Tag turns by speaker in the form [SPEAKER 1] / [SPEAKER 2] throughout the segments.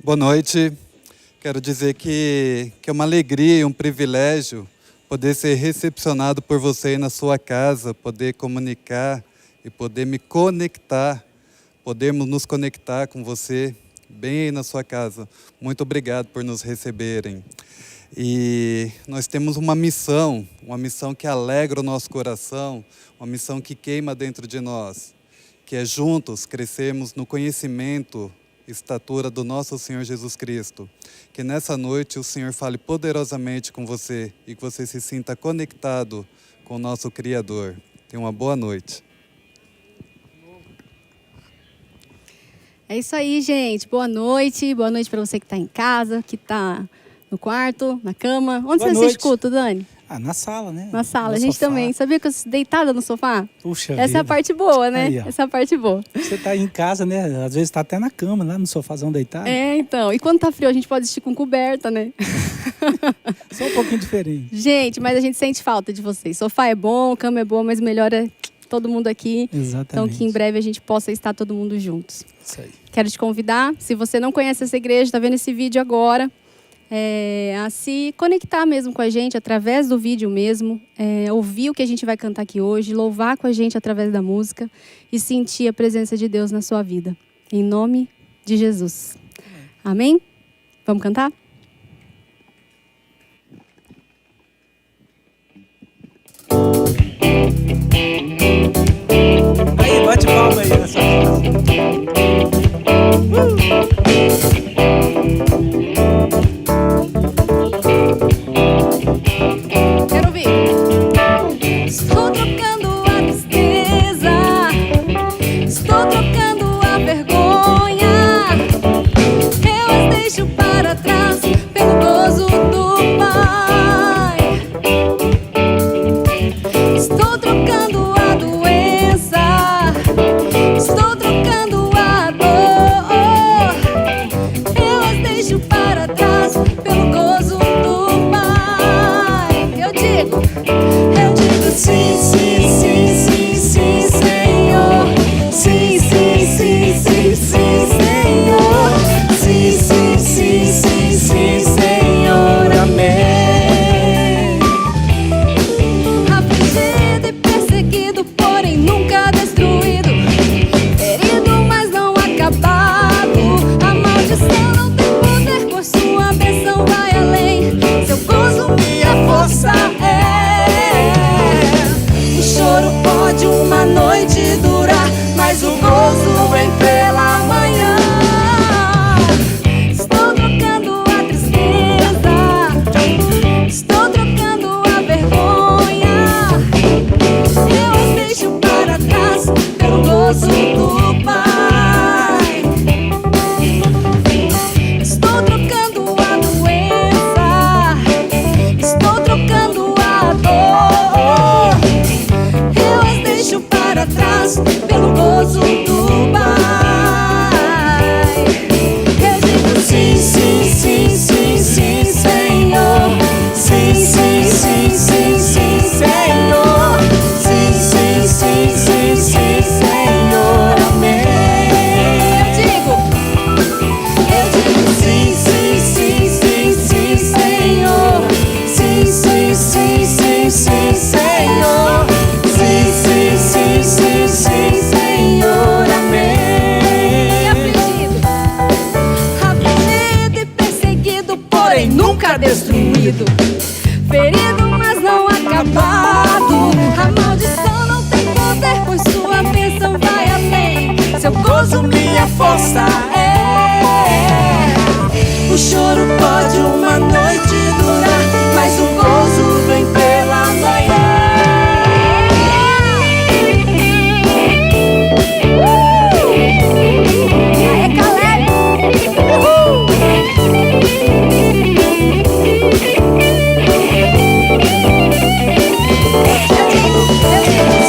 [SPEAKER 1] Boa noite. Quero dizer que é uma alegria e um privilégio poder ser recepcionado por você aí na sua casa, poder comunicar e poder me conectar, podermos nos conectar com você bem aí na sua casa. Muito obrigado por nos receberem. E nós temos uma missão que alegra o nosso coração, uma missão que queima dentro de nós, que é juntos crescermos no conhecimento, estatura do nosso Senhor Jesus Cristo. Que nessa noite o Senhor fale poderosamente com você e que você se sinta conectado com o nosso Criador. Tenha uma boa noite.
[SPEAKER 2] É isso aí, gente. Boa noite. Boa noite para você que está em casa, que está no quarto, na cama. Onde
[SPEAKER 3] Boa
[SPEAKER 2] você
[SPEAKER 3] noite.
[SPEAKER 2] escuta, Dani?
[SPEAKER 3] Na sala, né?
[SPEAKER 2] Na sala.
[SPEAKER 3] No
[SPEAKER 2] A gente
[SPEAKER 3] sofá.
[SPEAKER 2] também. Sabia que eu deitada no sofá?
[SPEAKER 3] Puxa
[SPEAKER 2] Essa é a
[SPEAKER 3] vida.
[SPEAKER 2] parte boa, né?
[SPEAKER 3] Aí, ó.
[SPEAKER 2] Essa é a parte boa.
[SPEAKER 3] Você tá aí em casa, né? Às vezes tá até na cama, lá no sofazão deitado.
[SPEAKER 2] É, então. E quando tá frio, a gente pode assistir com coberta, né?
[SPEAKER 3] Só um pouquinho diferente.
[SPEAKER 2] Gente, mas a gente sente falta de vocês. Sofá é bom, cama é boa, mas melhor é todo mundo aqui.
[SPEAKER 3] Exatamente.
[SPEAKER 2] Então, que em breve a gente possa estar todo mundo juntos.
[SPEAKER 3] Isso aí.
[SPEAKER 2] Quero te convidar, se você não conhece essa igreja, está vendo esse vídeo agora, a se conectar mesmo com a gente através do vídeo mesmo, ouvir o que a gente vai cantar aqui hoje, louvar com a gente através da música e sentir a presença de Deus na sua vida. Em nome de Jesus. Amém? Vamos cantar?
[SPEAKER 3] Aí, bate palma aí nessa fase.
[SPEAKER 2] Quero ouvir. Estou trocando a tristeza, estou trocando a vergonha. Eu as deixo para trás pelo gozo do Pai. Estou trocando a doença, estou trocando a dor. Eu as deixo para trás pelo gozo do Pai. Eu digo sim, sim, sim, sim, sim, Senhor. Sim, sim, sim, sim, sim, Senhor. Sim, sim, sim, sim, sim, Senhor. Amém. Afligido e perseguido, porém nunca destruído. Ferido, mas não acabado. A maldição não tem poder, pois sua bênção vai além. Seu gozo, minha força é. O choro pode uma noite durar, mas o gozo vem pela manhã. Estou trocando a tristeza, estou trocando a vergonha. Eu as deixo para trás pelo gozo do Pai. Estou trocando a doença, estou trocando a dor. Eu as deixo para trás pelo gozo do Pai. Eu digo sim, sim, sim, sim, sim, Senhor. Sim, sim, sim, sim, sim, Senhor. Sim, sim, sim, sim, sim, Senhor. Amém. Eu digo sim, sim, sim, sim, sim, Senhor. Sim, sim, sim, sim, sim, Senhor. Sim, sim, sim, sim, sim, Senhor. Amém. Afligido e perseguido, porém nunca destruído. Ferido, mas não acabado. A maldição não tem poder, pois sua bênção vai além. Seu gozo, minha força é. O choro pode uma noite durar, mas o gozo vem pela manhã. Aê, Caleb!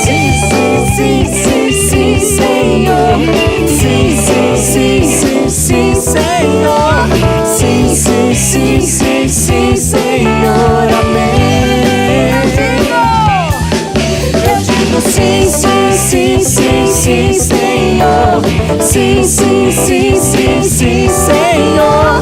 [SPEAKER 2] Sim, sim, sim, sim, sim, Senhor. Sim, sim, sim, sim, sim, Senhor. Sim, sim, sim, sim, sim, Senhor. Amém. Eu digo sim, sim, sim, sim, sim, Senhor. Sim, sim, sim, sim, sim, Senhor.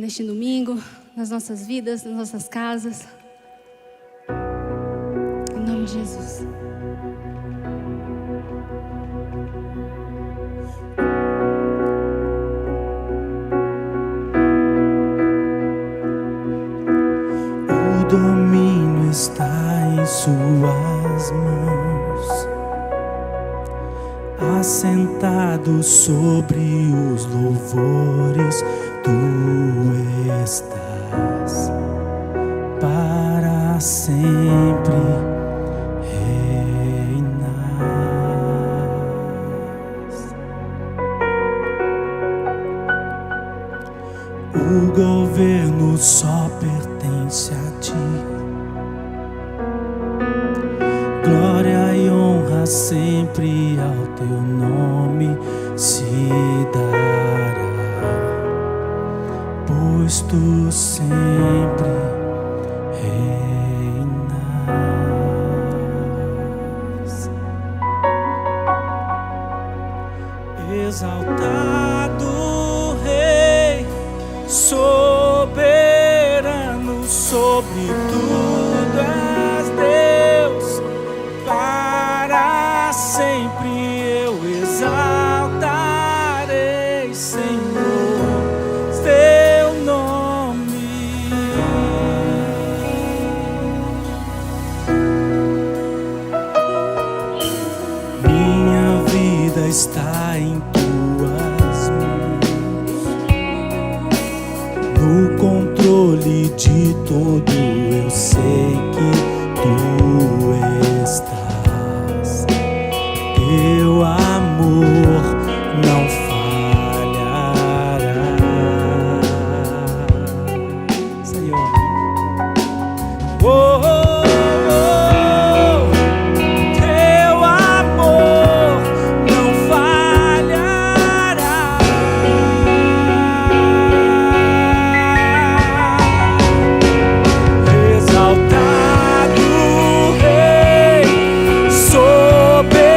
[SPEAKER 2] neste domingo, nas nossas vidas, nas nossas casas. Em nome de Jesus.
[SPEAKER 3] O domínio está em suas mãos, assentado sobre os louvores, tu estás para sempre reinas. O governo só pertence a ti. Glória e honra sempre ao teu nome se dará, pois tu sempre reinas. Exaltado Rei, soberano sobre tudo és Deus, para sempre eu exaltarei, Senhor, teu nome. Minha vida está em tuas mãos, no controle de tudo eu sei que tu estás. Teu amor não falhará, Senhor. Oh, oh, oh. Teu amor não falhará. Exaltado Rei, soberano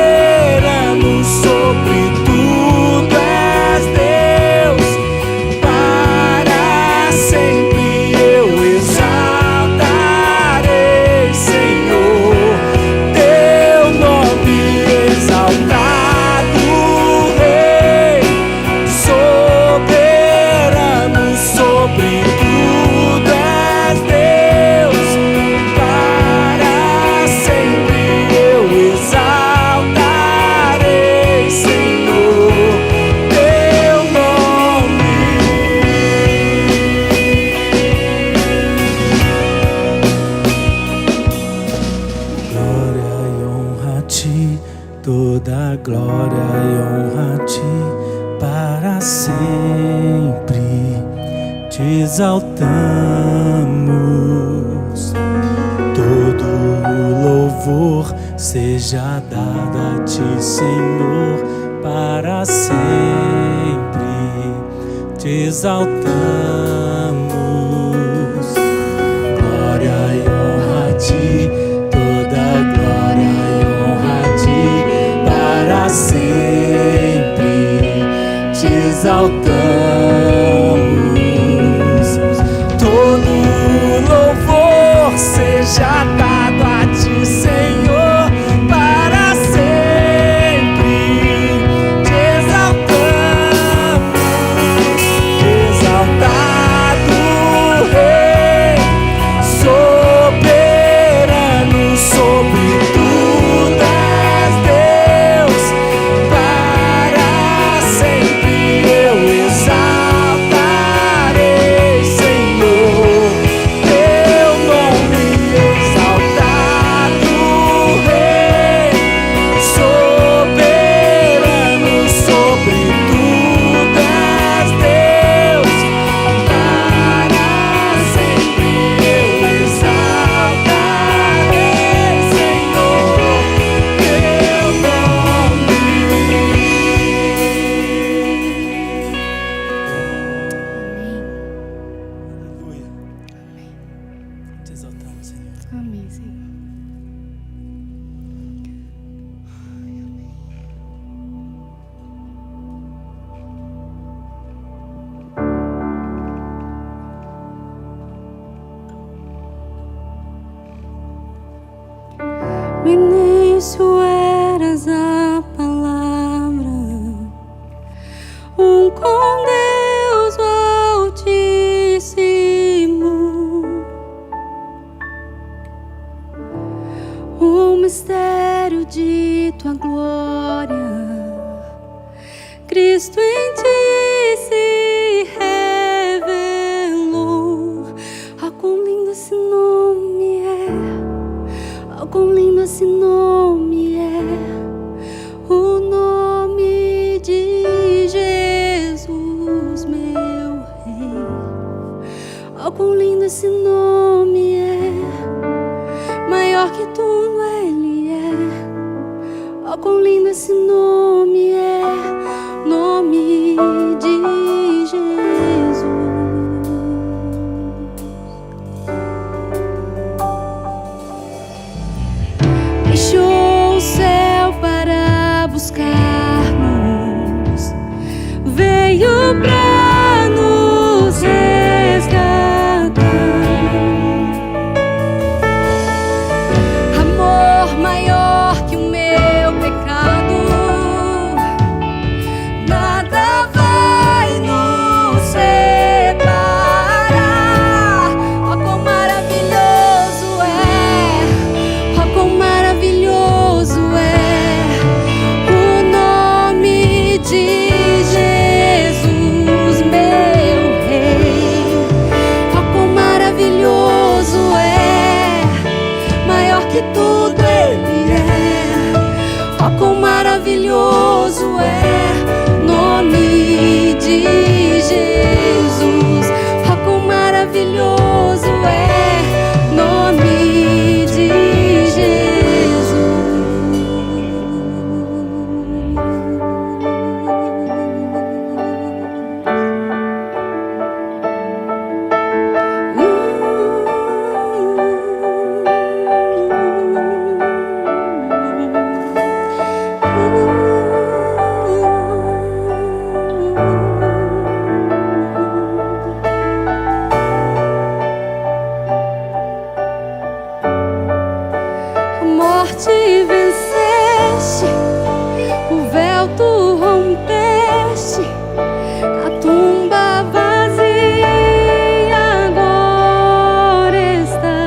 [SPEAKER 3] sobre tudo és Deus, para sempre eu exaltarei, Senhor, teu nome. Exaltado Rei, soberano sobre tudo és Deus, para sempre eu exaltarei, Senhor, teu nome. Glória e honra a ti, toda glória e honra a ti, para sempre te exaltamos. Todo louvor seja dado a ti, Senhor, para sempre te exaltamos. Glória e honra a ti, toda glória e honra a ti, para sempre te exaltamos. Todo louvor seja dado a ti, Senhor, para sempre te exaltamos. Exaltado Rei, soberano sobre tudo és Deus, para sempre eu exaltarei, Senhor, teu nome. Exaltado Rei, soberano sobre tudo és Deus, para sempre eu exaltarei, Senhor, teu nome. Aleluia. Te exaltamos, Senhor.
[SPEAKER 2] Amém, Senhor. início eras a palavra, com Deus o Altíssimo. O mistério de tua glória, Cristo em ti se revelou. Oh, quão lindo esse nome é! Oh, quão lindo esse nome é! O nome de Jesus, meu Rei. Oh, quão lindo esse nome é! Maior que tudo Ele é. Oh, quão lindo esse nome é! Nome de Jesus. Deixou o céu para buscar-nos, veio pra nos resgatar. Amor maior que o meu pecado, nada vai nos separar. Oh, quão maravilhoso é! Oh, quão maravilhoso é o nome de Jesus, meu Rei. Oh, quão maravilhoso é! Maior que tudo Ele é. Oh, quão maravilhoso é nome de Jesus. Oh, quão maravilhoso é nome de Jesus. A morte venceste, o véu tu rompeste, a tumba vazia agora está.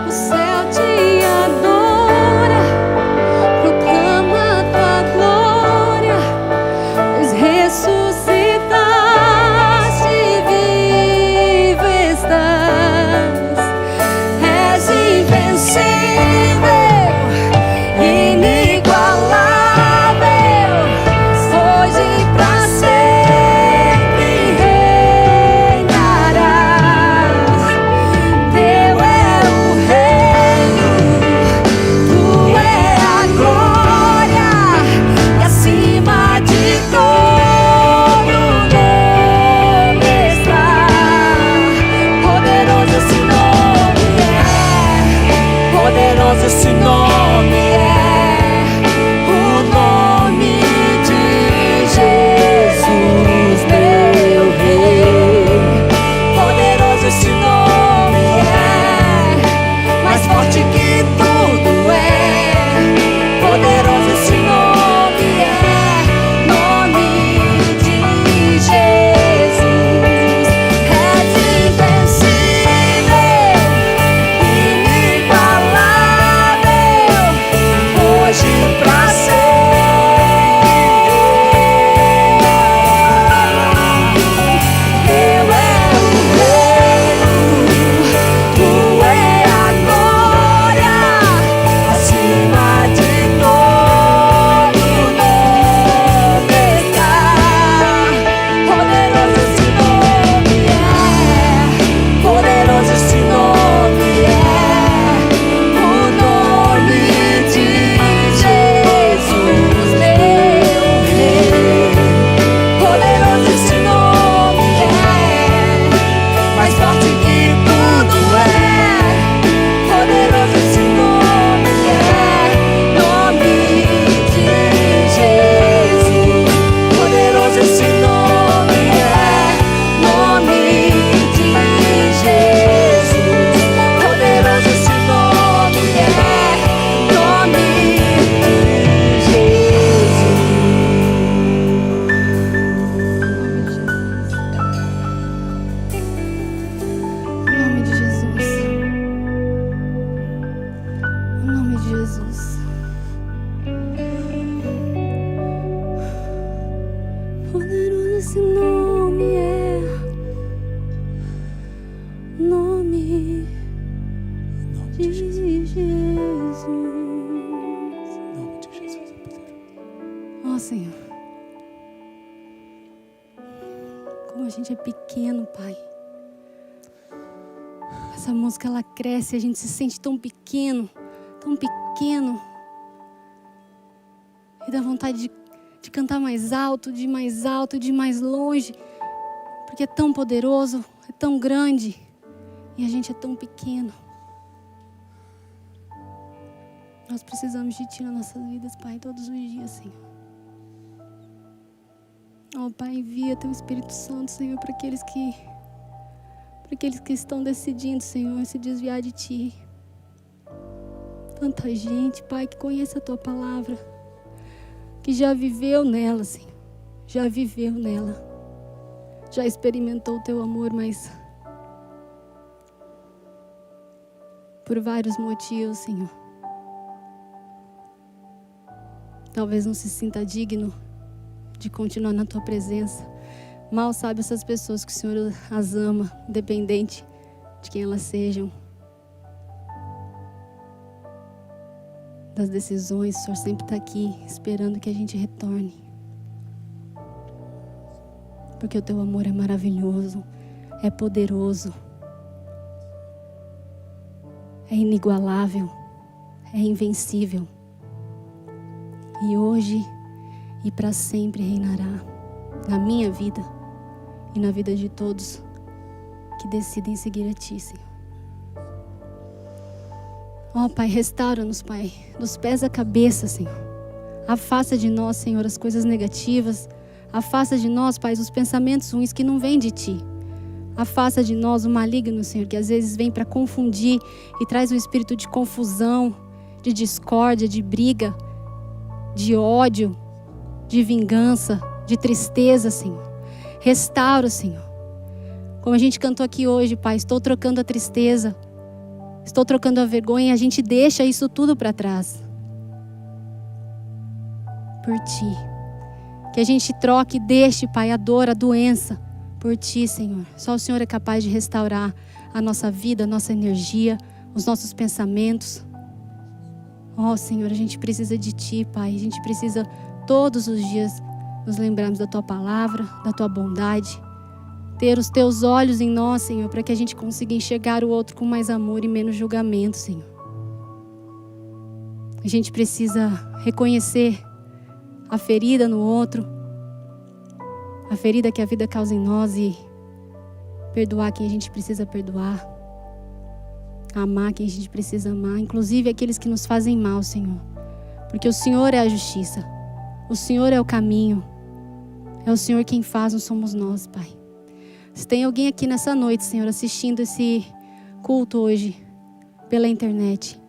[SPEAKER 2] O céu te adora, proclama tua glória, pois ressuscitaste, vivo estás. És invencível, inigualável, hoje e pra sempre reinarás. Teu é o reino, tu é a glória, e acima de todo nome está. Poderoso esse nome é, poderoso esse nome é, o nome de Jesus, meu Rei. Poderoso esse nome é, mais forte que tudo é. Poderoso esse nome é, nome de Jesus. És invencível, inigualável, de Jesus.
[SPEAKER 3] Em nome de Jesus, é poderoso.
[SPEAKER 2] Ó Senhor, como a gente é pequeno, Pai. Essa música, ela cresce, a gente se sente tão pequeno, tão pequeno. E dá vontade de cantar mais alto, de ir mais alto, de ir mais longe. Porque é tão poderoso, é tão grande. E a gente é tão pequeno. Nós precisamos de Ti nas nossas vidas, Pai, todos os dias, Senhor. Ó Pai, envia Teu Espírito Santo, Senhor, para aqueles que estão decidindo, Senhor, se desviar de Ti. Tanta gente, Pai, que conhece a Tua palavra, que já viveu nela, Senhor. Já viveu nela. Já experimentou o Teu amor, mas por vários motivos, Senhor, talvez não se sinta digno de continuar na Tua presença. Mal sabe essas pessoas que o Senhor as ama, independente de quem elas sejam. Das decisões, o Senhor sempre está aqui, esperando que a gente retorne. Porque o Teu amor é maravilhoso, é poderoso, é inigualável, é invencível. E hoje e para sempre reinará na minha vida e na vida de todos que decidem seguir a Ti, Senhor. Ó Pai, restaura-nos, Pai, dos pés à cabeça, Senhor. Afasta de nós, Senhor, as coisas negativas. Afasta de nós, Pai, os pensamentos ruins que não vêm de Ti. Afasta de nós o maligno, Senhor, que às vezes vem para confundir e traz um espírito de confusão, de discórdia, de briga, de ódio, de vingança, de tristeza, Senhor. Restaura, Senhor. Como a gente cantou aqui hoje, Pai, estou trocando a tristeza, estou trocando a vergonha, e a gente deixa isso tudo para trás. Por Ti. Que a gente troque e deixe, Pai, a dor, a doença, por Ti, Senhor. Só o Senhor é capaz de restaurar a nossa vida, a nossa energia, os nossos pensamentos. Ó, Senhor, a gente precisa de Ti, Pai. A gente precisa todos os dias nos lembrarmos da Tua palavra, da Tua bondade. Ter os Teus olhos em nós, Senhor, para que a gente consiga enxergar o outro com mais amor e menos julgamento, Senhor. A gente precisa reconhecer a ferida no outro, a ferida que a vida causa em nós e perdoar quem a gente precisa perdoar, amar quem a gente precisa amar, inclusive aqueles que nos fazem mal, Senhor. Porque o Senhor é a justiça, o Senhor é o caminho, é o Senhor quem faz, não somos nós, Pai. Se tem alguém aqui nessa noite, Senhor, assistindo esse culto hoje pela internet,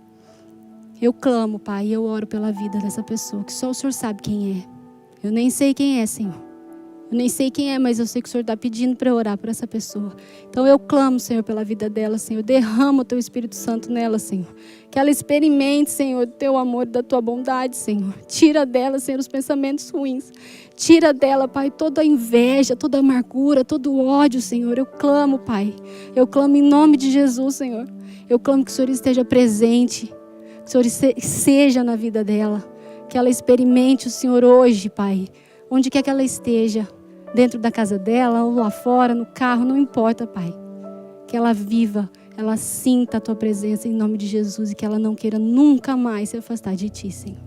[SPEAKER 2] eu clamo, Pai, e eu oro pela vida dessa pessoa, que só o Senhor sabe quem é. Eu nem sei quem é, Senhor. Eu nem sei quem é, mas eu sei que o Senhor está pedindo para eu orar por essa pessoa. Então eu clamo, Senhor, pela vida dela, Senhor. Derrama o Teu Espírito Santo nela, Senhor. Que ela experimente, Senhor, do Teu amor e da Tua bondade, Senhor. Tira dela, Senhor, os pensamentos ruins. Tira dela, Pai, toda a inveja, toda a amargura, todo o ódio, Senhor. Eu clamo, Pai. Eu clamo em nome de Jesus, Senhor. Eu clamo que o Senhor esteja presente. Que o Senhor seja na vida dela. Que ela experimente o Senhor hoje, Pai. Onde quer que ela esteja. Dentro da casa dela ou lá fora, no carro, não importa, Pai. Que ela viva, ela sinta a Tua presença em nome de Jesus e que ela não queira nunca mais se afastar de Ti, Senhor.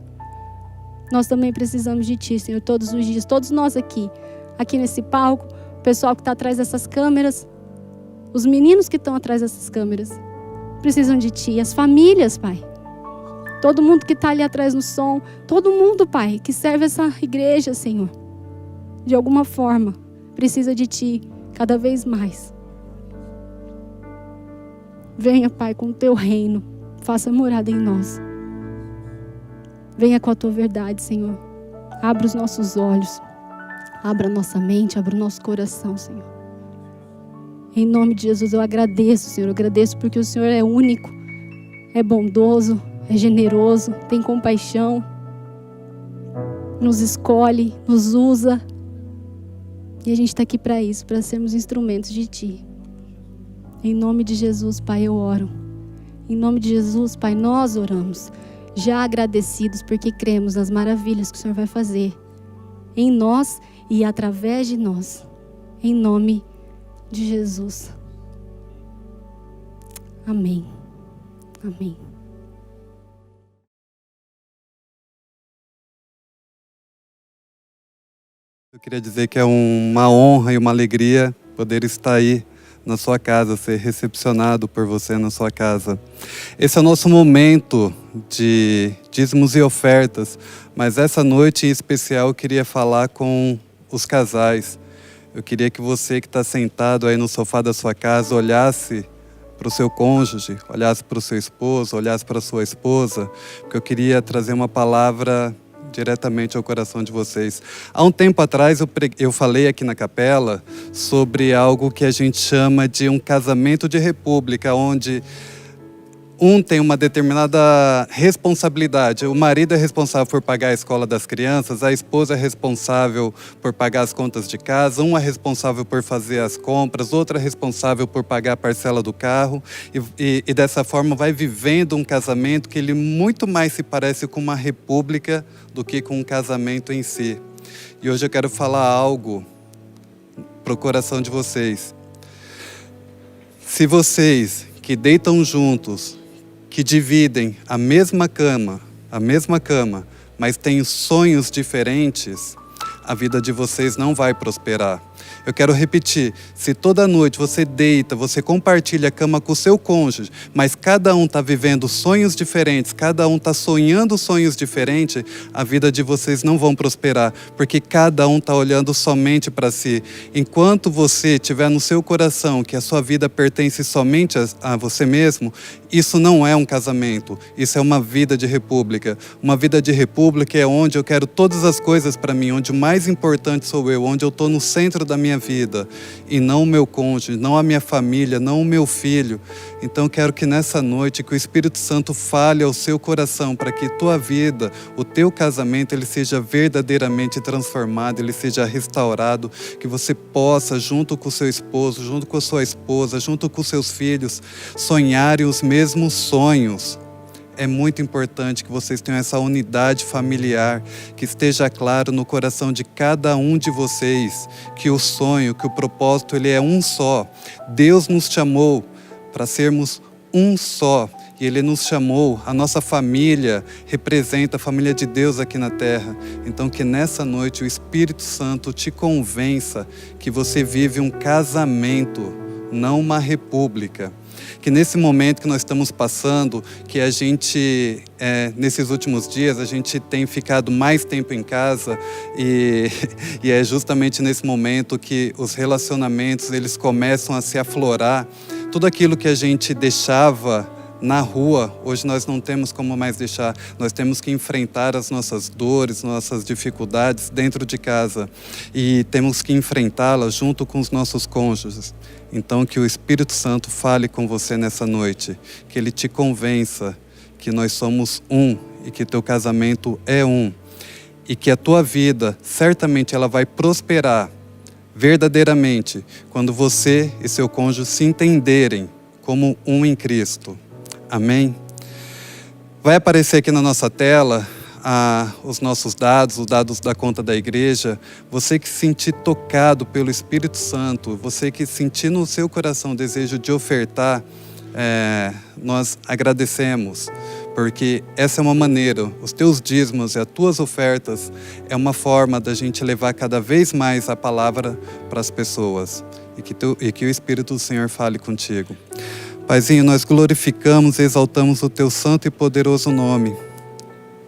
[SPEAKER 2] Nós também precisamos de Ti, Senhor, todos os dias. Todos nós aqui nesse palco, o pessoal que está atrás dessas câmeras, os meninos que estão atrás dessas câmeras, precisam de Ti. As famílias, Pai. Todo mundo que está ali atrás no som, todo mundo, Pai, que serve essa igreja, Senhor. De alguma forma, precisa de Ti cada vez mais. Venha, Pai, com o Teu reino. Faça morada em nós. Venha com a Tua verdade, Senhor. Abra os nossos olhos. Abra a nossa mente, abra o nosso coração, Senhor. Em nome de Jesus, eu agradeço, Senhor. Eu agradeço porque o Senhor é único, é bondoso, é generoso, tem compaixão. Nos escolhe, nos usa. E a gente está aqui para isso, para sermos instrumentos de Ti. Em nome de Jesus, Pai, eu oro. Em nome de Jesus, Pai, nós oramos, já agradecidos porque cremos nas maravilhas que o Senhor vai fazer em nós e através de nós. Em nome de Jesus. Amém. Amém.
[SPEAKER 1] Eu queria dizer que é uma honra e uma alegria poder estar aí na sua casa, ser recepcionado por você na sua casa. Esse é o nosso momento de dízimos e ofertas, mas essa noite em especial eu queria falar com os casais. Eu queria que você que está sentado aí no sofá da sua casa olhasse para o seu cônjuge, olhasse para o seu esposo, olhasse para a sua esposa, porque eu queria trazer uma palavra diretamente ao coração de vocês. Há um tempo atrás eu falei aqui na capela sobre algo que a gente chama de um casamento de república, onde um tem uma determinada responsabilidade. O marido é responsável por pagar a escola das crianças, a esposa é responsável por pagar as contas de casa, um é responsável por fazer as compras, outro é responsável por pagar a parcela do carro. E dessa forma vai vivendo um casamento que ele muito mais se parece com uma república do que com um casamento em si. E hoje eu quero falar algo para o coração de vocês. Se vocês que deitam juntos, que dividem a mesma cama, mas têm sonhos diferentes, a vida de vocês não vai prosperar. Eu quero repetir, se toda noite você deita, você compartilha a cama com o seu cônjuge, mas cada um está vivendo sonhos diferentes, cada um está sonhando sonhos diferentes, a vida de vocês não vão prosperar, porque cada um está olhando somente para si. Enquanto você tiver no seu coração que a sua vida pertence somente a você mesmo, isso não é um casamento, isso é uma vida de república. Uma vida de república é onde eu quero todas as coisas para mim, onde o mais importante sou eu, onde eu estou no centro da minha vida, e não o meu cônjuge, não a minha família, não o meu filho. Então quero que nessa noite, que o Espírito Santo fale ao seu coração, para que tua vida, o teu casamento, ele seja verdadeiramente transformado, ele seja restaurado, que você possa, junto com o seu esposo, junto com a sua esposa, junto com os seus filhos, sonharem os mesmos sonhos. É muito importante que vocês tenham essa unidade familiar, que esteja claro no coração de cada um de vocês, que o sonho, que o propósito, ele é um só. Deus nos chamou para sermos um só, e Ele nos chamou, a nossa família representa a família de Deus aqui na terra. Então que nessa noite o Espírito Santo te convença que você vive um casamento, não uma república. Que nesse momento que nós estamos passando, que a gente, nesses últimos dias, a gente tem ficado mais tempo em casa e é justamente nesse momento que os relacionamentos, eles começam a se aflorar. Tudo aquilo que a gente deixava na rua, hoje nós não temos como mais deixar. Nós temos que enfrentar as nossas dores, nossas dificuldades dentro de casa. E temos que enfrentá-las junto com os nossos cônjuges. Então que o Espírito Santo fale com você nessa noite. Que Ele te convença que nós somos um e que teu casamento é um. E que a tua vida, certamente ela vai prosperar verdadeiramente quando você e seu cônjuge se entenderem como um em Cristo. Amém? Vai aparecer aqui na nossa tela os nossos dados, os dados da conta da igreja. Você que se sentir tocado pelo Espírito Santo, você que sentir no seu coração o desejo de ofertar, nós agradecemos, porque essa é uma maneira, os teus dízimos e as tuas ofertas é uma forma da gente levar cada vez mais a palavra para as pessoas, e que o Espírito do Senhor fale contigo. Paizinho, nós glorificamos e exaltamos o teu santo e poderoso nome.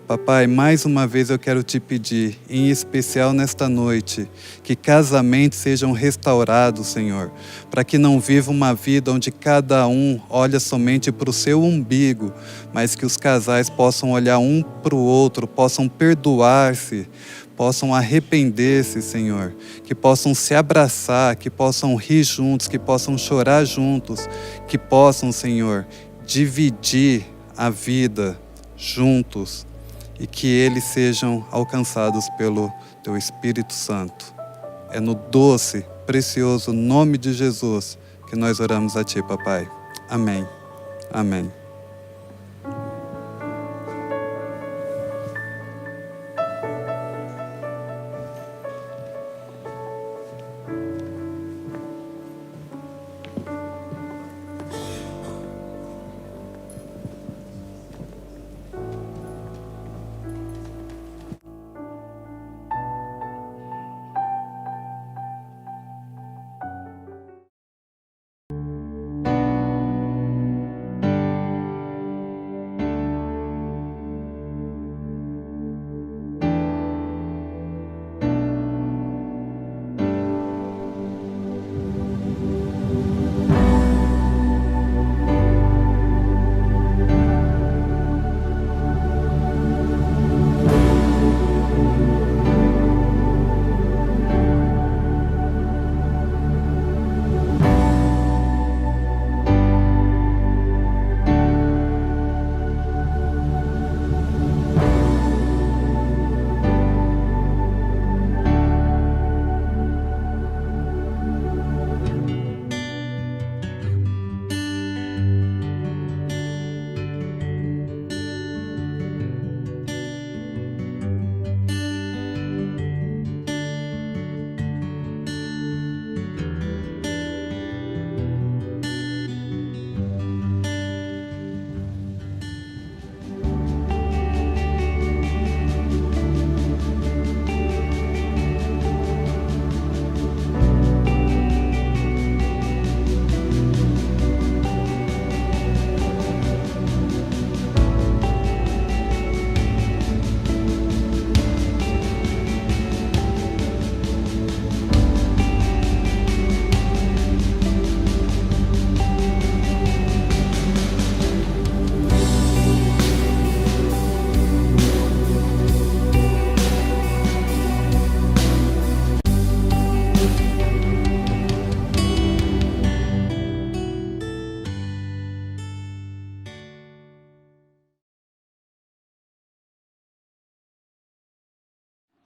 [SPEAKER 1] Papai, mais uma vez eu quero te pedir, em especial nesta noite, que casamentos sejam restaurados, Senhor, para que não viva uma vida onde cada um olha somente para o seu umbigo, mas que os casais possam olhar um para o outro, possam perdoar-se, possam arrepender-se, Senhor, que possam se abraçar, que possam rir juntos, que possam chorar juntos, que possam, Senhor, dividir a vida juntos, e que eles sejam alcançados pelo Teu Espírito Santo. É no doce, precioso nome de Jesus que nós oramos a Ti, Papai. Amém. Amém.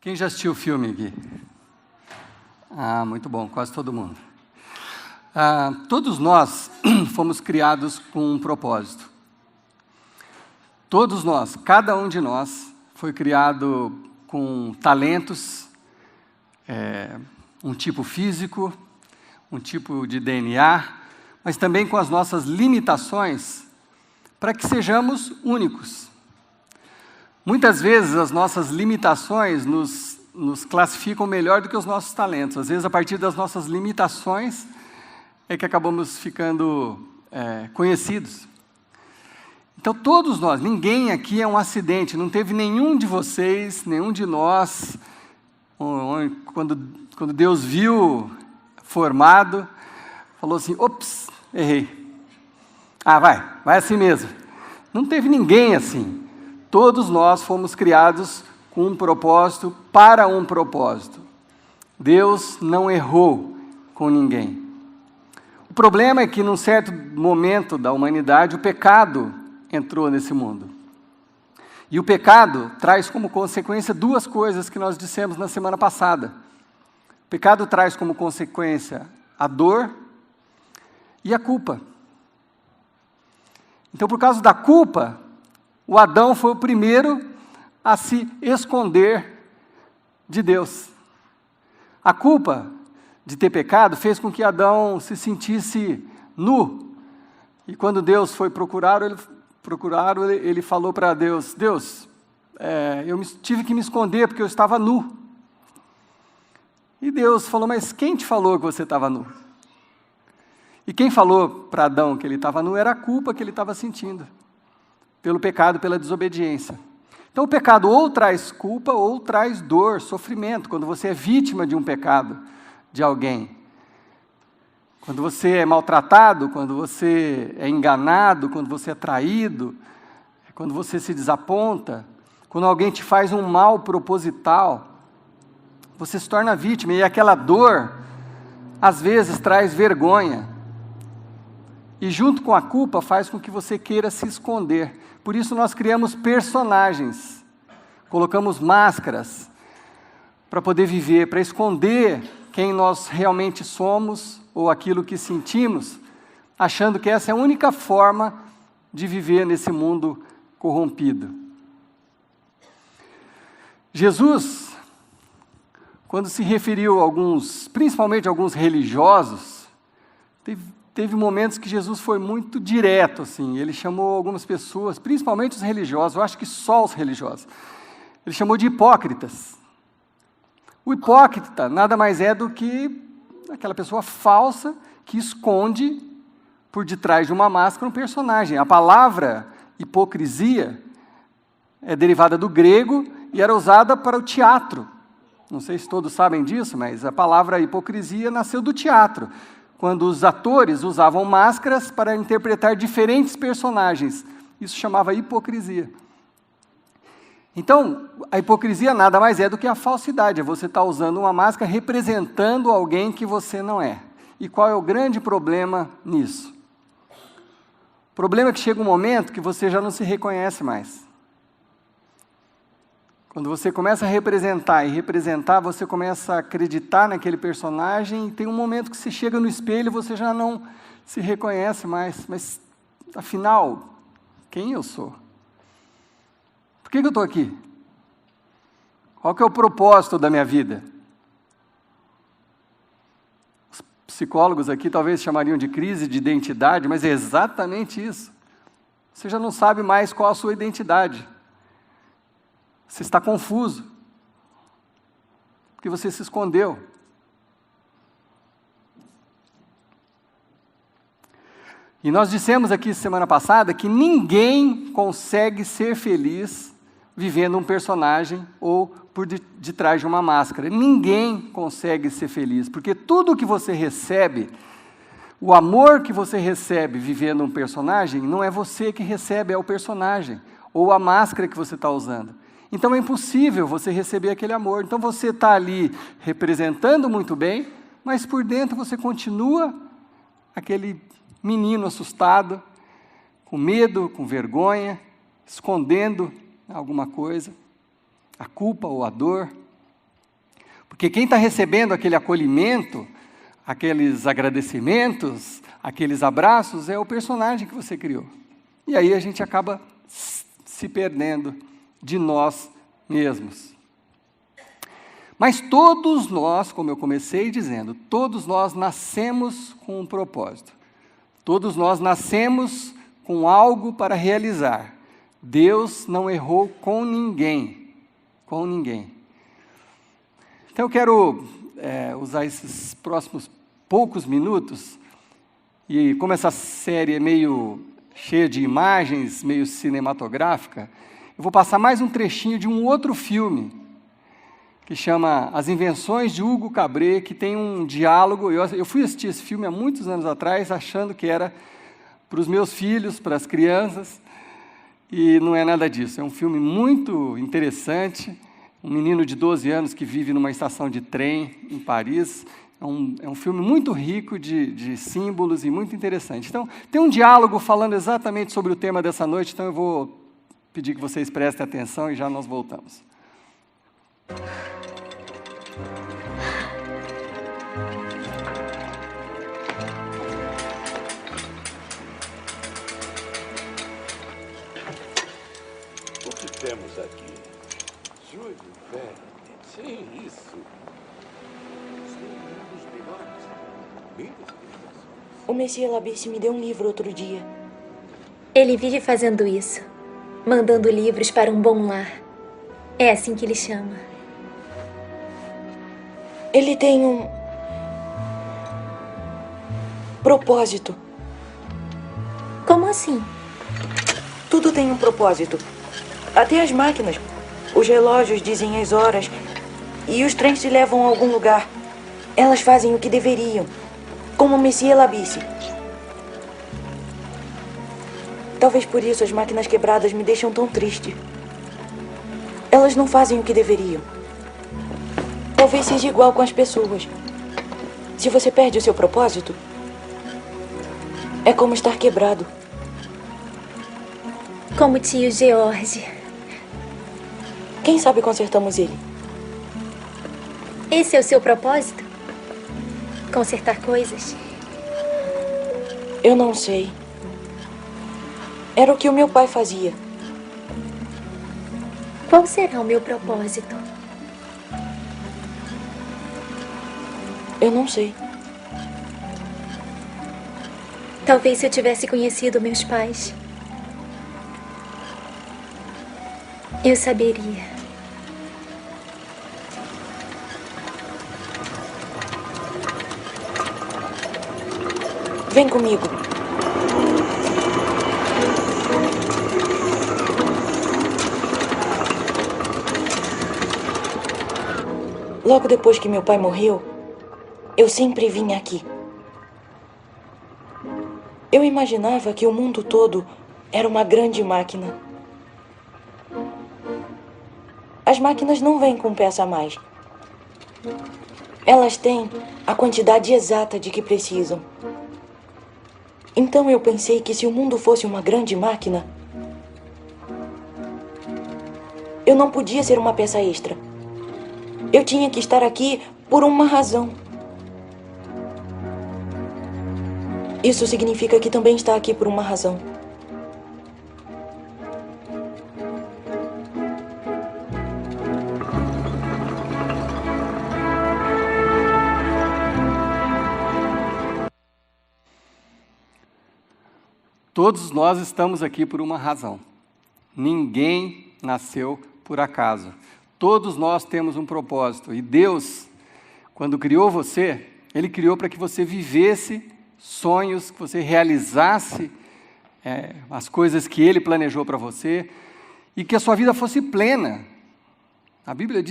[SPEAKER 4] Quem já assistiu o filme aqui? Ah, muito bom, quase todo mundo. Todos nós fomos criados com um propósito. Todos nós, cada um de nós, foi criado com talentos, um tipo físico, um tipo de DNA, mas também com as nossas limitações, para que sejamos únicos. Muitas vezes as nossas limitações nos classificam melhor do que os nossos talentos. Às vezes, a partir das nossas limitações, é que acabamos ficando conhecidos. Então, todos nós, ninguém aqui é um acidente, não teve nenhum de vocês, nenhum de nós, quando Deus viu formado, falou assim, ops, errei. Vai assim mesmo. Não teve ninguém assim. Todos nós fomos criados com um propósito, para um propósito. Deus não errou com ninguém. O problema é que, num certo momento da humanidade, o pecado entrou nesse mundo. E o pecado traz como consequência duas coisas que nós dissemos na semana passada. O pecado traz como consequência a dor e a culpa. Então, por causa da culpa, o Adão foi o primeiro a se esconder de Deus. A culpa de ter pecado fez com que Adão se sentisse nu. E quando Deus foi procurá-lo, ele falou para Deus, eu tive que me esconder porque eu estava nu. E Deus falou, mas quem te falou que você estava nu? E quem falou para Adão que ele estava nu era a culpa que ele estava sentindo, pelo pecado, pela desobediência. Então o pecado ou traz culpa ou traz dor, sofrimento, quando você é vítima de um pecado de alguém. Quando você é maltratado, quando você é enganado, quando você é traído, quando você se desaponta, quando alguém te faz um mal proposital, você se torna vítima, e aquela dor, às vezes, traz vergonha. E junto com a culpa faz com que você queira se esconder. Por isso nós criamos personagens, colocamos máscaras para poder viver, para esconder quem nós realmente somos ou aquilo que sentimos, achando que essa é a única forma de viver nesse mundo corrompido. Jesus, quando se referiu a principalmente a alguns religiosos, teve momentos que Jesus foi muito direto, assim. Ele chamou algumas pessoas, principalmente os religiosos, eu acho que só os religiosos, ele chamou de hipócritas. O hipócrita nada mais é do que aquela pessoa falsa que esconde por detrás de uma máscara um personagem. A palavra hipocrisia é derivada do grego e era usada para o teatro. Não sei se todos sabem disso, mas a palavra hipocrisia nasceu do teatro, quando os atores usavam máscaras para interpretar diferentes personagens. Isso chamava hipocrisia. Então, a hipocrisia nada mais é do que a falsidade, é você estar usando uma máscara representando alguém que você não é. E qual é o grande problema nisso? O problema é que chega um momento que você já não se reconhece mais. Quando você começa a representar, você começa a acreditar naquele personagem, e tem um momento que você chega no espelho e você já não se reconhece mais. Mas, afinal, quem eu sou? Por que eu estou aqui? Qual que é o propósito da minha vida? Os psicólogos aqui talvez chamariam de crise de identidade, mas é exatamente isso. Você já não sabe mais qual a sua identidade. Você está confuso, porque você se escondeu. E nós dissemos aqui semana passada que ninguém consegue ser feliz vivendo um personagem ou por detrás de uma máscara. Ninguém consegue ser feliz, porque tudo que você recebe, o amor que você recebe vivendo um personagem, não é você que recebe, é o personagem, ou a máscara que você está usando. Então é impossível você receber aquele amor. Então você está ali representando muito bem, mas por dentro você continua aquele menino assustado, com medo, com vergonha, escondendo alguma coisa, a culpa ou a dor. Porque quem está recebendo aquele acolhimento, aqueles agradecimentos, aqueles abraços, é o personagem que você criou. E aí a gente acaba se perdendo de nós mesmos. Mas todos nós, como eu comecei dizendo, todos nós nascemos com um propósito. Todos nós nascemos com algo para realizar. Deus não errou com ninguém. Com ninguém. Então eu quero usar esses próximos poucos minutos, e como essa série é meio cheia de imagens, meio cinematográfica, eu vou passar mais um trechinho de um outro filme, que chama As Invenções de Hugo Cabret, que tem um diálogo. Eu fui assistir esse filme há muitos anos atrás, achando que era para os meus filhos, para as crianças, e não é nada disso. É um filme muito interessante, um menino de 12 anos que vive numa estação de trem em Paris. É um filme muito rico de símbolos e muito interessante. Então, tem um diálogo falando exatamente sobre o tema dessa noite, então eu vou pedir que vocês prestem atenção e já nós voltamos.
[SPEAKER 5] O que temos aqui? Júlio Verne. Sim, isso.
[SPEAKER 6] O Messias Labice me deu um livro outro dia.
[SPEAKER 7] Ele vive fazendo isso, mandando livros para um bom lar. É assim que ele chama.
[SPEAKER 6] Ele tem um propósito.
[SPEAKER 7] Como assim?
[SPEAKER 6] Tudo tem um propósito. Até as máquinas. Os relógios dizem as horas. E os trens te levam a algum lugar. Elas fazem o que deveriam. Como o Messias Labice. Talvez por isso as máquinas quebradas me deixam tão triste. Elas não fazem o que deveriam. Talvez seja igual com as pessoas. Se você perde o seu propósito, é como estar quebrado.
[SPEAKER 7] Como o tio George.
[SPEAKER 6] Quem sabe consertamos ele?
[SPEAKER 7] Esse é o seu propósito? Consertar coisas?
[SPEAKER 6] Eu não sei. Era o que o meu pai fazia.
[SPEAKER 7] Qual será o meu propósito?
[SPEAKER 6] Eu não sei.
[SPEAKER 7] Talvez se eu tivesse conhecido meus pais, eu saberia.
[SPEAKER 6] Vem comigo. Logo depois que meu pai morreu, eu sempre vinha aqui. Eu imaginava que o mundo todo era uma grande máquina. As máquinas não vêm com peça a mais. Elas têm a quantidade exata de que precisam. Então eu pensei que se o mundo fosse uma grande máquina, eu não podia ser uma peça extra. Eu tinha que estar aqui por uma razão. Isso significa que também está aqui por uma razão.
[SPEAKER 4] Todos nós estamos aqui por uma razão. Ninguém nasceu por acaso. Todos nós temos um propósito. E Deus, quando criou você, Ele criou para que você vivesse sonhos, que você realizasse as coisas que Ele planejou para você e que a sua vida fosse plena. A Bíblia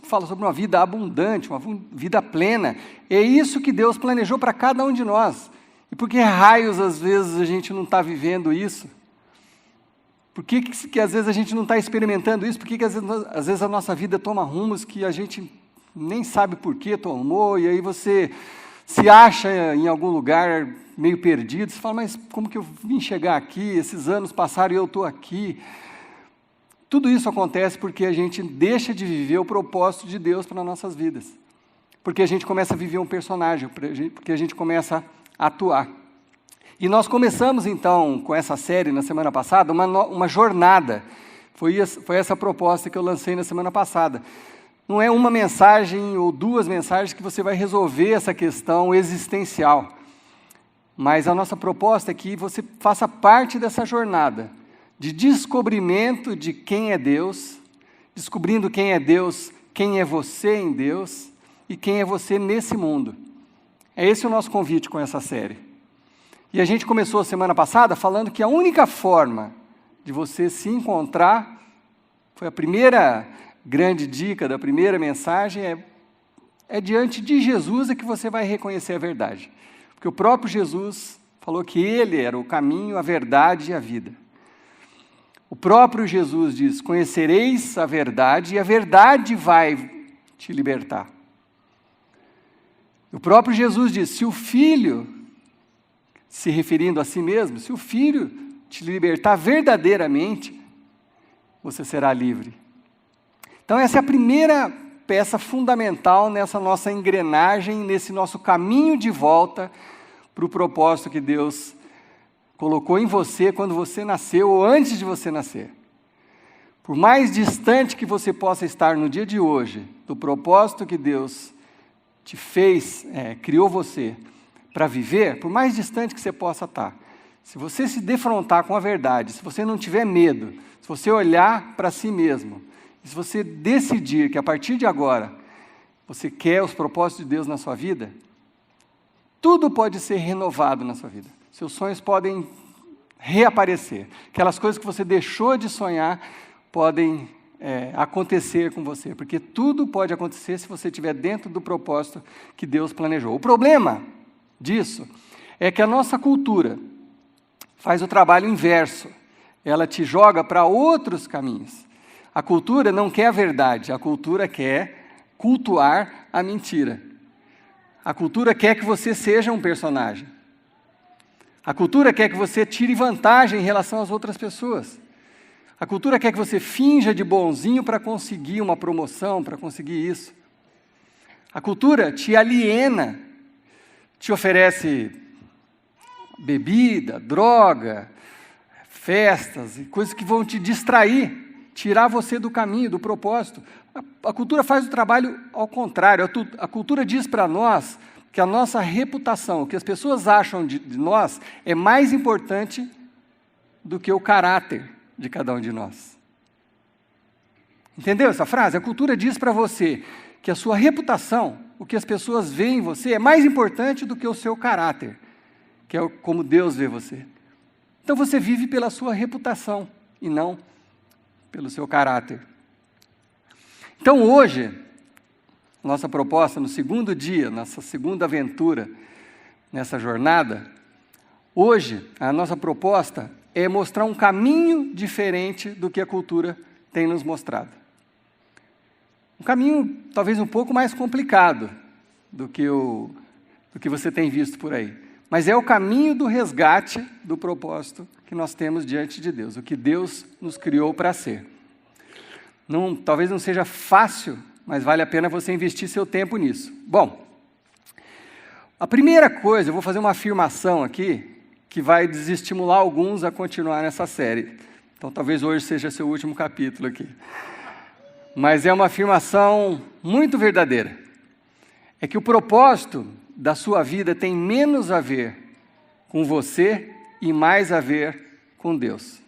[SPEAKER 4] fala sobre uma vida abundante, uma vida plena. É isso que Deus planejou para cada um de nós. E por que raios, às vezes, a gente não está vivendo isso? Por que às vezes a gente não está experimentando isso? Por que às vezes a nossa vida toma rumos que a gente nem sabe por que tomou, e aí você se acha em algum lugar meio perdido, você fala, mas como que eu vim chegar aqui? Esses anos passaram e eu estou aqui. Tudo isso acontece porque a gente deixa de viver o propósito de Deus para as nossas vidas. porque a gente começa a viver um personagem, porque a gente começa a atuar. E nós começamos, então, com essa série, na semana passada, uma jornada. Foi essa a proposta que eu lancei na semana passada. Não é uma mensagem ou duas mensagens que você vai resolver essa questão existencial. Mas a nossa proposta é que você faça parte dessa jornada de descobrimento de quem é Deus, descobrindo quem é Deus, quem é você em Deus e quem é você nesse mundo. É esse o nosso convite com essa série. E a gente começou a semana passada falando que a única forma de você se encontrar, foi a primeira grande dica da primeira mensagem, é diante de Jesus é que você vai reconhecer a verdade. Porque o próprio Jesus falou que Ele era o caminho, a verdade e a vida. O próprio Jesus diz, conhecereis a verdade e a verdade vai te libertar. O próprio Jesus diz, se o Filho, se referindo a si mesmo, se o Filho te libertar verdadeiramente, você será livre. Então essa é a primeira peça fundamental nessa nossa engrenagem, nesse nosso caminho de volta para o propósito que Deus colocou em você quando você nasceu ou antes de você nascer. Por mais distante que você possa estar no dia de hoje, do propósito que Deus te fez, criou você para viver, por mais distante que você possa estar, se você se defrontar com a verdade, se você não tiver medo, se você olhar para si mesmo, se você decidir que a partir de agora você quer os propósitos de Deus na sua vida, tudo pode ser renovado na sua vida. Seus sonhos podem reaparecer. Aquelas coisas que você deixou de sonhar podem acontecer com você, porque tudo pode acontecer se você estiver dentro do propósito que Deus planejou. O problema disso é que a nossa cultura faz o trabalho inverso. Ela te joga para outros caminhos. A cultura não quer a verdade, a cultura quer cultuar a mentira. A cultura quer que você seja um personagem. A cultura quer que você tire vantagem em relação às outras pessoas. A cultura quer que você finja de bonzinho para conseguir uma promoção, para conseguir isso. A cultura te aliena, te oferece bebida, droga, festas e coisas que vão te distrair, tirar você do caminho, do propósito. A cultura faz o trabalho ao contrário. A cultura diz para nós que a nossa reputação, o que as pessoas acham de nós, é mais importante do que o caráter de cada um de nós. Entendeu essa frase? A cultura diz para você que a sua reputação, o que as pessoas veem em você, é mais importante do que o seu caráter, que é como Deus vê você. Então você vive pela sua reputação e não pelo seu caráter. Então hoje, nossa proposta no segundo dia, nossa segunda aventura nessa jornada, hoje a nossa proposta é mostrar um caminho diferente do que a cultura tem nos mostrado. Um caminho talvez um pouco mais complicado do que você tem visto por aí. Mas é o caminho do resgate do propósito que nós temos diante de Deus, o que Deus nos criou para ser. Talvez não seja fácil, mas vale a pena você investir seu tempo nisso. Bom, a primeira coisa, eu vou fazer uma afirmação aqui, que vai desestimular alguns a continuar nessa série. Então talvez hoje seja seu último capítulo aqui. Mas é uma afirmação muito verdadeira. É que o propósito da sua vida tem menos a ver com você e mais a ver com Deus.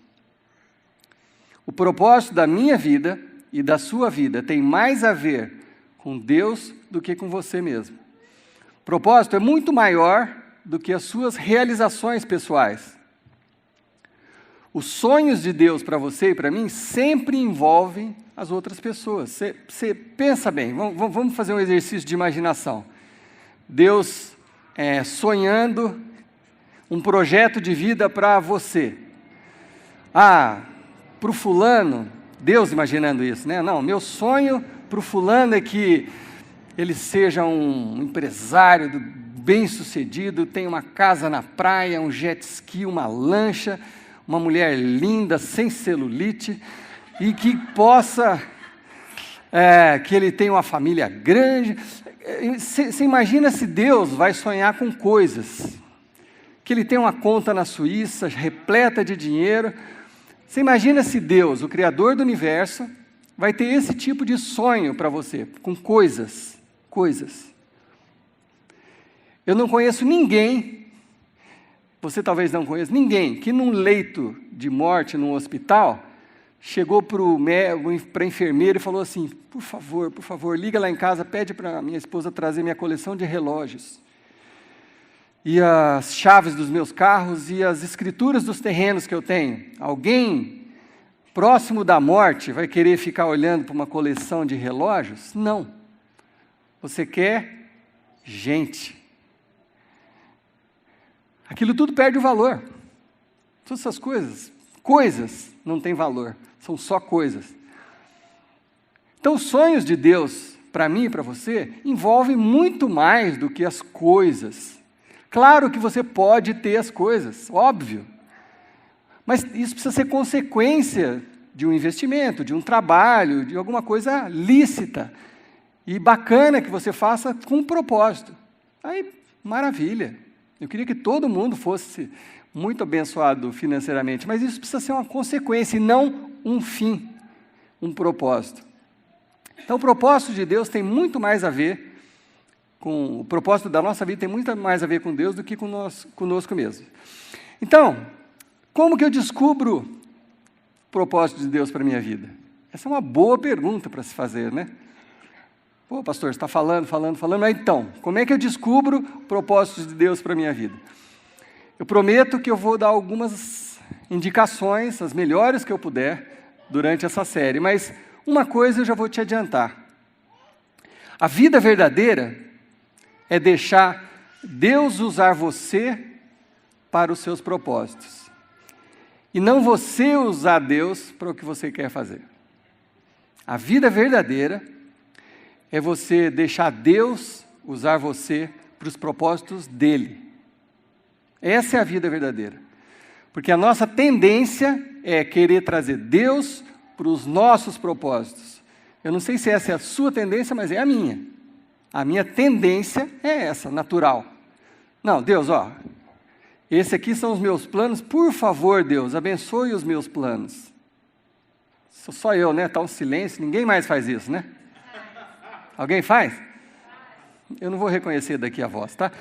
[SPEAKER 4] O propósito da minha vida e da sua vida tem mais a ver com Deus do que com você mesmo. O propósito é muito maior do que as suas realizações pessoais. Os sonhos de Deus para você e para mim sempre envolvem as outras pessoas. Você pensa bem, vamos fazer um exercício de imaginação. Deus sonhando um projeto de vida para você. Para o fulano, Deus imaginando isso, né? Não, meu sonho para o fulano é que ele seja um empresário bem-sucedido, tenha uma casa na praia, um jet ski, uma lancha, uma mulher linda, sem celulite, e que possa, que ele tenha uma família grande. Você imagina se Deus vai sonhar com coisas, que Ele tem uma conta na Suíça, repleta de dinheiro. Você imagina se Deus, o Criador do Universo, vai ter esse tipo de sonho para você, com coisas. Eu não conheço ninguém, você talvez não conheça ninguém, que num leito de morte, num hospital, chegou para a enfermeira e falou assim: por favor, liga lá em casa, pede para minha esposa trazer minha coleção de relógios, e as chaves dos meus carros, e as escrituras dos terrenos que eu tenho. Alguém próximo da morte vai querer ficar olhando para uma coleção de relógios? Não. Você quer gente. Aquilo tudo perde o valor. Todas essas coisas não têm valor, são só coisas. Então, os sonhos de Deus, para mim e para você, envolvem muito mais do que as coisas. Claro que você pode ter as coisas, óbvio. Mas isso precisa ser consequência de um investimento, de um trabalho, de alguma coisa lícita e bacana que você faça com um propósito. Aí, maravilha. Eu queria que todo mundo fosse muito abençoado financeiramente, mas isso precisa ser uma consequência e não um fim, um propósito. Então, o propósito de Deus tem muito mais a ver com... O propósito da nossa vida tem muito mais a ver com Deus do que conosco mesmo. Então, como que eu descubro o propósito de Deus para a minha vida? Essa é uma boa pergunta para se fazer, né? Pô, pastor, você está falando, mas então, como é que eu descubro o propósito de Deus para a minha vida? Eu prometo que eu vou dar algumas indicações, as melhores que eu puder, durante essa série, mas uma coisa eu já vou te adiantar. A vida verdadeira é deixar Deus usar você para os seus propósitos, e não você usar Deus para o que você quer fazer. A vida verdadeira é você deixar Deus usar você para os propósitos dEle. Essa é a vida verdadeira. Porque a nossa tendência é querer trazer Deus para os nossos propósitos. Eu não sei se essa é a sua tendência, mas é a minha. A minha tendência é essa, natural. Não, Deus, esse aqui são os meus planos, por favor, Deus, abençoe os meus planos. Sou só eu, né? Está um silêncio, ninguém mais faz isso, né? Alguém faz? Eu não vou reconhecer daqui a voz, tá?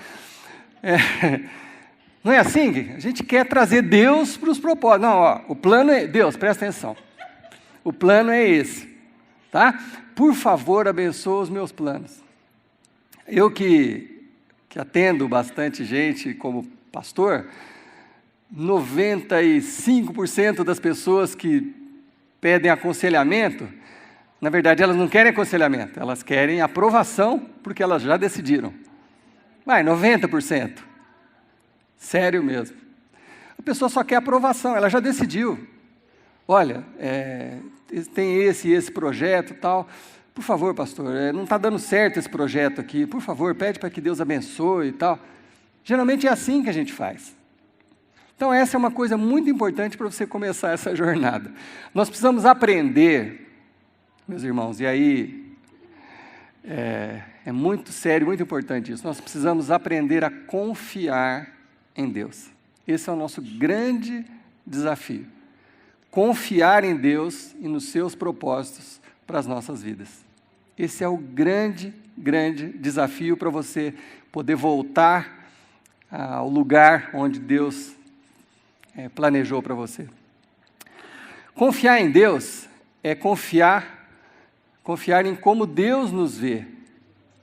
[SPEAKER 4] Não é assim? A gente quer trazer Deus para os propósitos. Não, o plano é... Deus, presta atenção. O plano é esse, tá? Por favor, abençoa os meus planos. Eu que atendo bastante gente como pastor, 95% das pessoas que pedem aconselhamento, na verdade, elas não querem aconselhamento, elas querem aprovação, porque elas já decidiram. 90%. Sério mesmo. A pessoa só quer aprovação, ela já decidiu. Olha, tem esse projeto e tal. Por favor, pastor, não está dando certo esse projeto aqui. Por favor, pede para que Deus abençoe e tal. Geralmente é assim que a gente faz. Então, essa é uma coisa muito importante para você começar essa jornada. Nós precisamos aprender... Meus irmãos, e aí é muito sério, muito importante isso. Nós precisamos aprender a confiar em Deus. Esse é o nosso grande desafio. Confiar em Deus e nos seus propósitos para as nossas vidas. Esse é o grande desafio para você poder voltar ao lugar onde Deus planejou para você. Confiar em Deus é confiar em como Deus nos vê,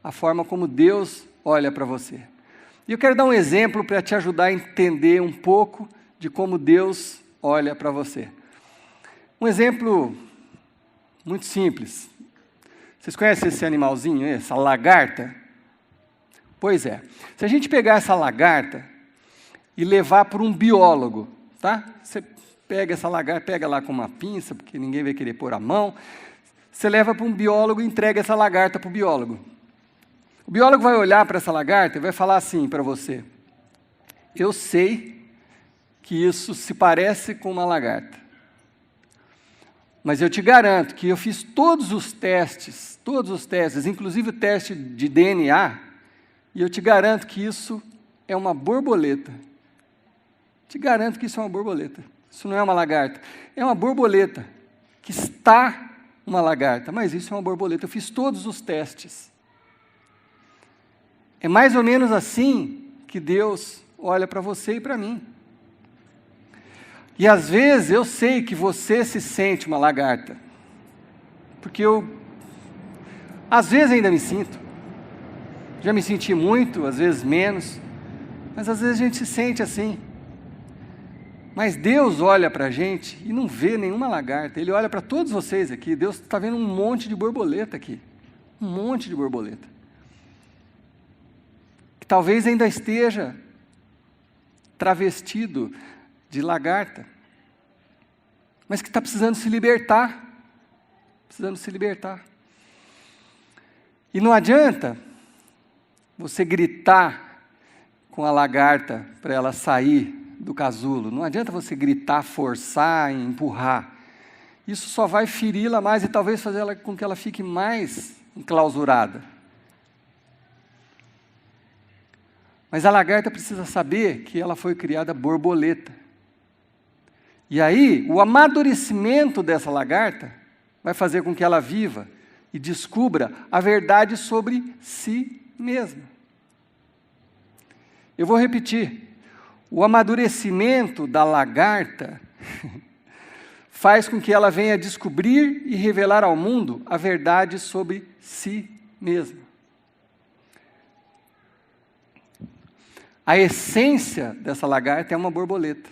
[SPEAKER 4] a forma como Deus olha para você. E eu quero dar um exemplo para te ajudar a entender um pouco de como Deus olha para você. Um exemplo muito simples. Vocês conhecem esse animalzinho, essa lagarta? Pois é. Se a gente pegar essa lagarta e levar para um biólogo, tá? Você pega essa lagarta, pega lá com uma pinça, porque ninguém vai querer pôr a mão. Você leva para um biólogo e entrega essa lagarta para o biólogo. O biólogo vai olhar para essa lagarta e vai falar assim para você: eu sei que isso se parece com uma lagarta. Mas eu te garanto que eu fiz todos os testes, inclusive o teste de DNA, e eu te garanto que isso é uma borboleta. Te garanto que isso é uma borboleta. Isso não é uma lagarta. É uma borboleta que está uma lagarta, mas isso é uma borboleta. Eu fiz todos os testes. É mais ou menos assim que Deus olha para você e para mim. E às vezes eu sei que você se sente uma lagarta, porque eu, às vezes ainda me sinto, já me senti muito, às vezes menos, mas às vezes a gente se sente assim. Mas Deus olha para a gente e não vê nenhuma lagarta, Ele olha para todos vocês aqui, Deus está vendo um monte de borboleta aqui, um monte de borboleta, que talvez ainda esteja travestido de lagarta, mas que está precisando se libertar, E não adianta você gritar com a lagarta para ela sair do casulo, não adianta você gritar, forçar, empurrar, isso só vai feri-la mais e talvez fazer ela com que ela fique mais enclausurada. Mas a lagarta precisa saber que ela foi criada borboleta. E aí, o amadurecimento dessa lagarta vai fazer com que ela viva e descubra a verdade sobre si mesma. Eu vou repetir. O amadurecimento da lagarta faz com que ela venha descobrir e revelar ao mundo a verdade sobre si mesma. A essência dessa lagarta é uma borboleta.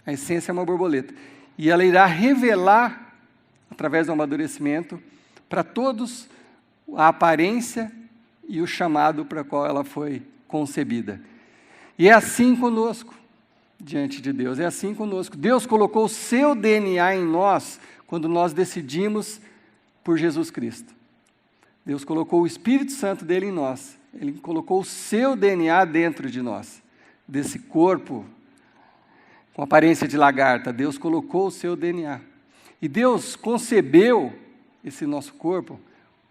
[SPEAKER 4] A essência é uma borboleta. E ela irá revelar, através do amadurecimento, para todos a aparência e o chamado para o qual ela foi concebida. E é assim conosco, diante de Deus, é assim conosco. Deus colocou o seu DNA em nós, quando nós decidimos por Jesus Cristo. Deus colocou o Espírito Santo dele em nós. Ele colocou o seu DNA dentro de nós, desse corpo com aparência de lagarta. Deus colocou o seu DNA. E Deus concebeu esse nosso corpo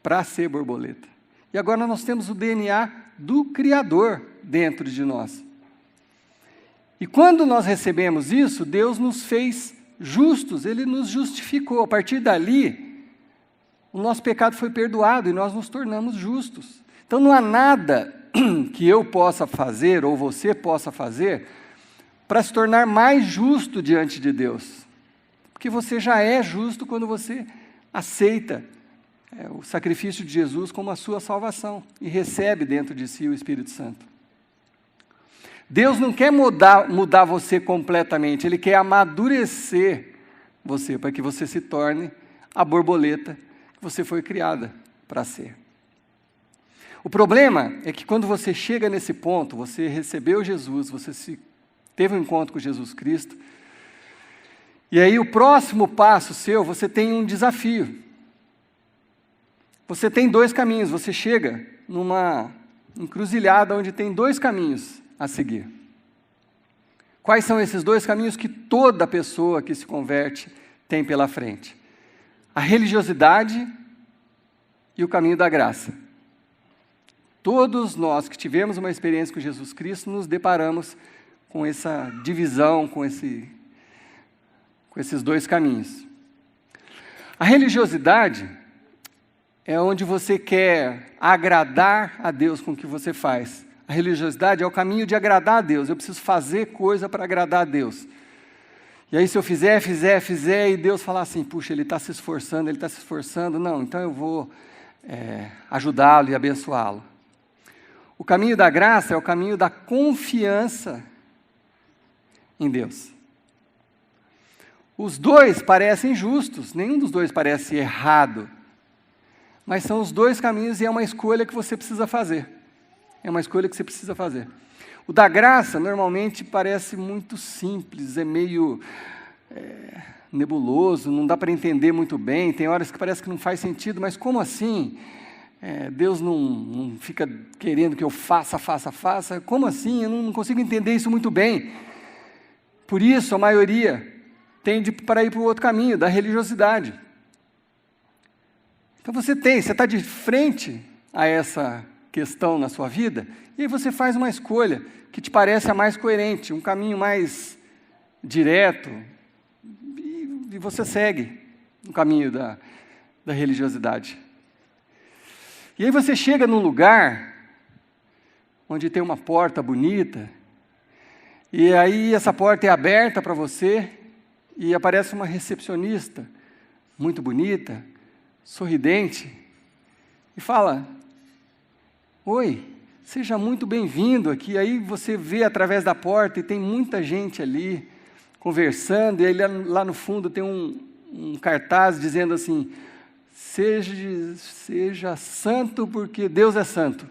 [SPEAKER 4] para ser borboleta. E agora nós temos o DNA do Criador dentro de nós. E quando nós recebemos isso, Deus nos fez justos, Ele nos justificou. A partir dali, o nosso pecado foi perdoado e nós nos tornamos justos. Então não há nada que eu possa fazer, ou você possa fazer, para se tornar mais justo diante de Deus. Porque você já é justo quando você aceita o sacrifício de Jesus como a sua salvação e recebe dentro de si o Espírito Santo. Deus não quer mudar você completamente, Ele quer amadurecer você, para que você se torne a borboleta que você foi criada para ser. O problema é que quando você chega nesse ponto, você recebeu Jesus, você teve um encontro com Jesus Cristo, e aí o próximo passo seu, você tem um desafio. Você tem dois caminhos, você chega numa encruzilhada onde tem dois caminhos a seguir. Quais são esses dois caminhos que toda pessoa que se converte tem pela frente? A religiosidade e o caminho da graça. Todos nós que tivemos uma experiência com Jesus Cristo nos deparamos com essa divisão, com esses dois caminhos. A religiosidade é onde você quer agradar a Deus com o que você faz. A religiosidade é o caminho de agradar a Deus. Eu preciso fazer coisa para agradar a Deus. E aí se eu fizer, e Deus falar assim, puxa, ele está se esforçando, não, então eu vou ajudá-lo e abençoá-lo. O caminho da graça é o caminho da confiança em Deus. Os dois parecem justos, nenhum dos dois parece errado, mas são os dois caminhos e é uma escolha que você precisa fazer. É uma escolha que você precisa fazer. O da graça, normalmente, parece muito simples, é meio nebuloso, não dá para entender muito bem, tem horas que parece que não faz sentido, mas como assim? Deus não fica querendo que eu faça, como assim? Eu não consigo entender isso muito bem. Por isso, a maioria tende para ir para o outro caminho, da religiosidade. Então você está de frente a essa questão na sua vida, e aí você faz uma escolha que te parece a mais coerente, um caminho mais direto, e você segue o caminho da religiosidade. E aí você chega num lugar onde tem uma porta bonita, e aí essa porta é aberta para você, e aparece uma recepcionista, muito bonita, sorridente, e fala: oi, seja muito bem-vindo aqui. Aí você vê através da porta, e tem muita gente ali, conversando, e aí lá no fundo tem um cartaz dizendo assim: seja santo porque Deus é santo.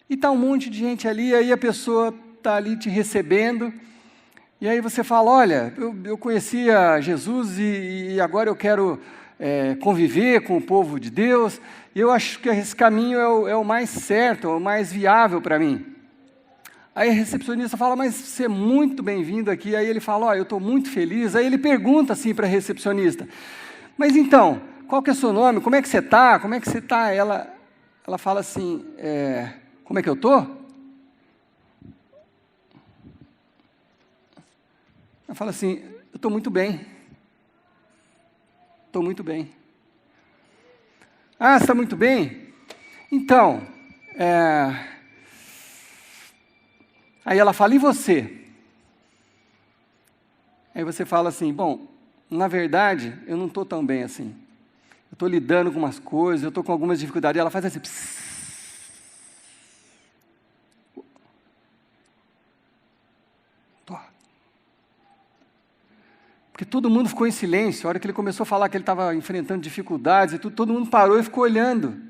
[SPEAKER 4] E está um monte de gente ali, aí a pessoa está ali te recebendo, e aí você fala: olha, eu conhecia Jesus e agora eu quero conviver com o povo de Deus, e eu acho que esse caminho é o mais certo, é o mais viável para mim. Aí a recepcionista fala: mas você é muito bem-vindo aqui. Aí ele fala: olha, eu estou muito feliz. Aí ele pergunta assim para a recepcionista: mas então, qual que é o seu nome? Como é que você está? Como é que você está? Ela fala assim: como é que eu estou? Ela fala assim: eu estou muito bem. Estou muito bem. Ah, você está muito bem? Então, aí ela fala: e você? Aí você fala assim: bom, na verdade, eu não estou tão bem assim. Eu estou lidando com umas coisas, eu estou com algumas dificuldades. E ela faz assim: psss. Porque todo mundo ficou em silêncio. A hora que ele começou a falar que ele estava enfrentando dificuldades e tudo, todo mundo parou e ficou olhando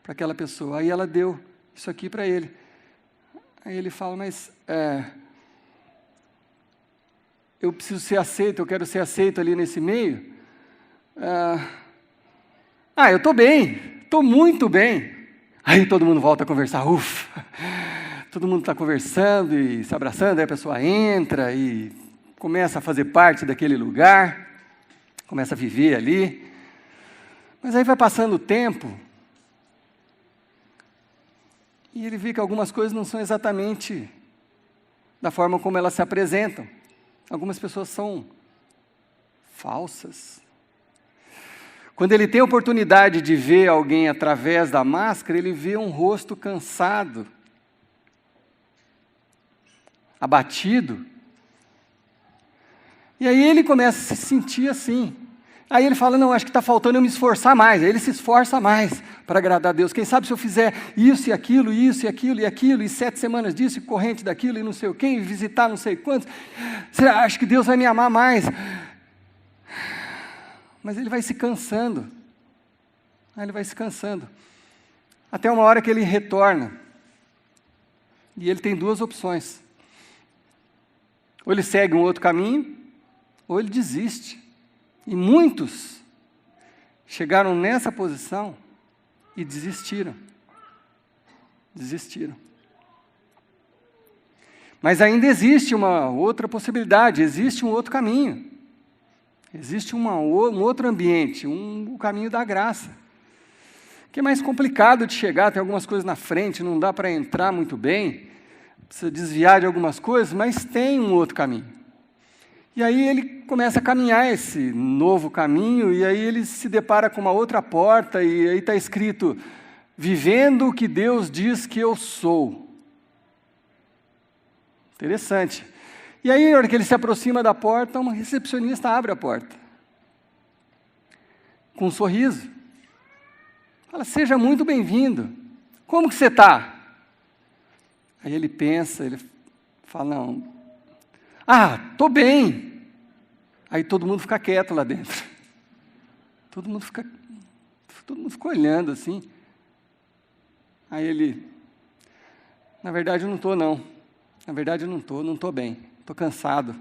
[SPEAKER 4] para aquela pessoa. Aí ela deu isso aqui para ele. Aí ele fala: mas eu preciso ser aceito, eu quero ser aceito ali nesse meio. Eu estou bem, estou muito bem. Aí todo mundo volta a conversar, ufa. Todo mundo está conversando e se abraçando, aí a pessoa entra e começa a fazer parte daquele lugar, começa a viver ali. Mas aí vai passando o tempo, e ele vê que algumas coisas não são exatamente da forma como elas se apresentam. Algumas pessoas são falsas. Quando ele tem a oportunidade de ver alguém através da máscara, ele vê um rosto cansado, abatido. E aí ele começa a se sentir assim. Aí ele fala: não, acho que está faltando eu me esforçar mais. Aí ele se esforça mais para agradar a Deus. Quem sabe se eu fizer isso e aquilo, e 7 semanas disso, e corrente daquilo, e não sei o quê, e visitar não sei quantos, acho que Deus vai me amar mais. Mas ele vai se cansando. Aí ele vai se cansando. Até uma hora que ele retorna. E ele tem 2 opções. Ou ele segue um outro caminho, ou ele desiste. E muitos chegaram nessa posição e desistiram. Desistiram. Mas ainda existe uma outra possibilidade, existe um outro caminho. Existe um outro ambiente, o caminho da graça. Que é mais complicado de chegar, tem algumas coisas na frente, não dá para entrar muito bem, precisa desviar de algumas coisas, mas tem um outro caminho. E aí ele começa a caminhar esse novo caminho, e aí ele se depara com uma outra porta, e aí está escrito: vivendo o que Deus diz que eu sou. Interessante. E aí, na hora que ele se aproxima da porta, uma recepcionista abre a porta, com um sorriso. Fala: seja muito bem-vindo. Como que você está? Aí ele pensa, ele fala: não. Estou bem. Aí todo mundo fica quieto lá dentro. Todo mundo fica olhando assim. Aí ele: na verdade eu não estou não. Na verdade eu não estou bem. Estou cansado,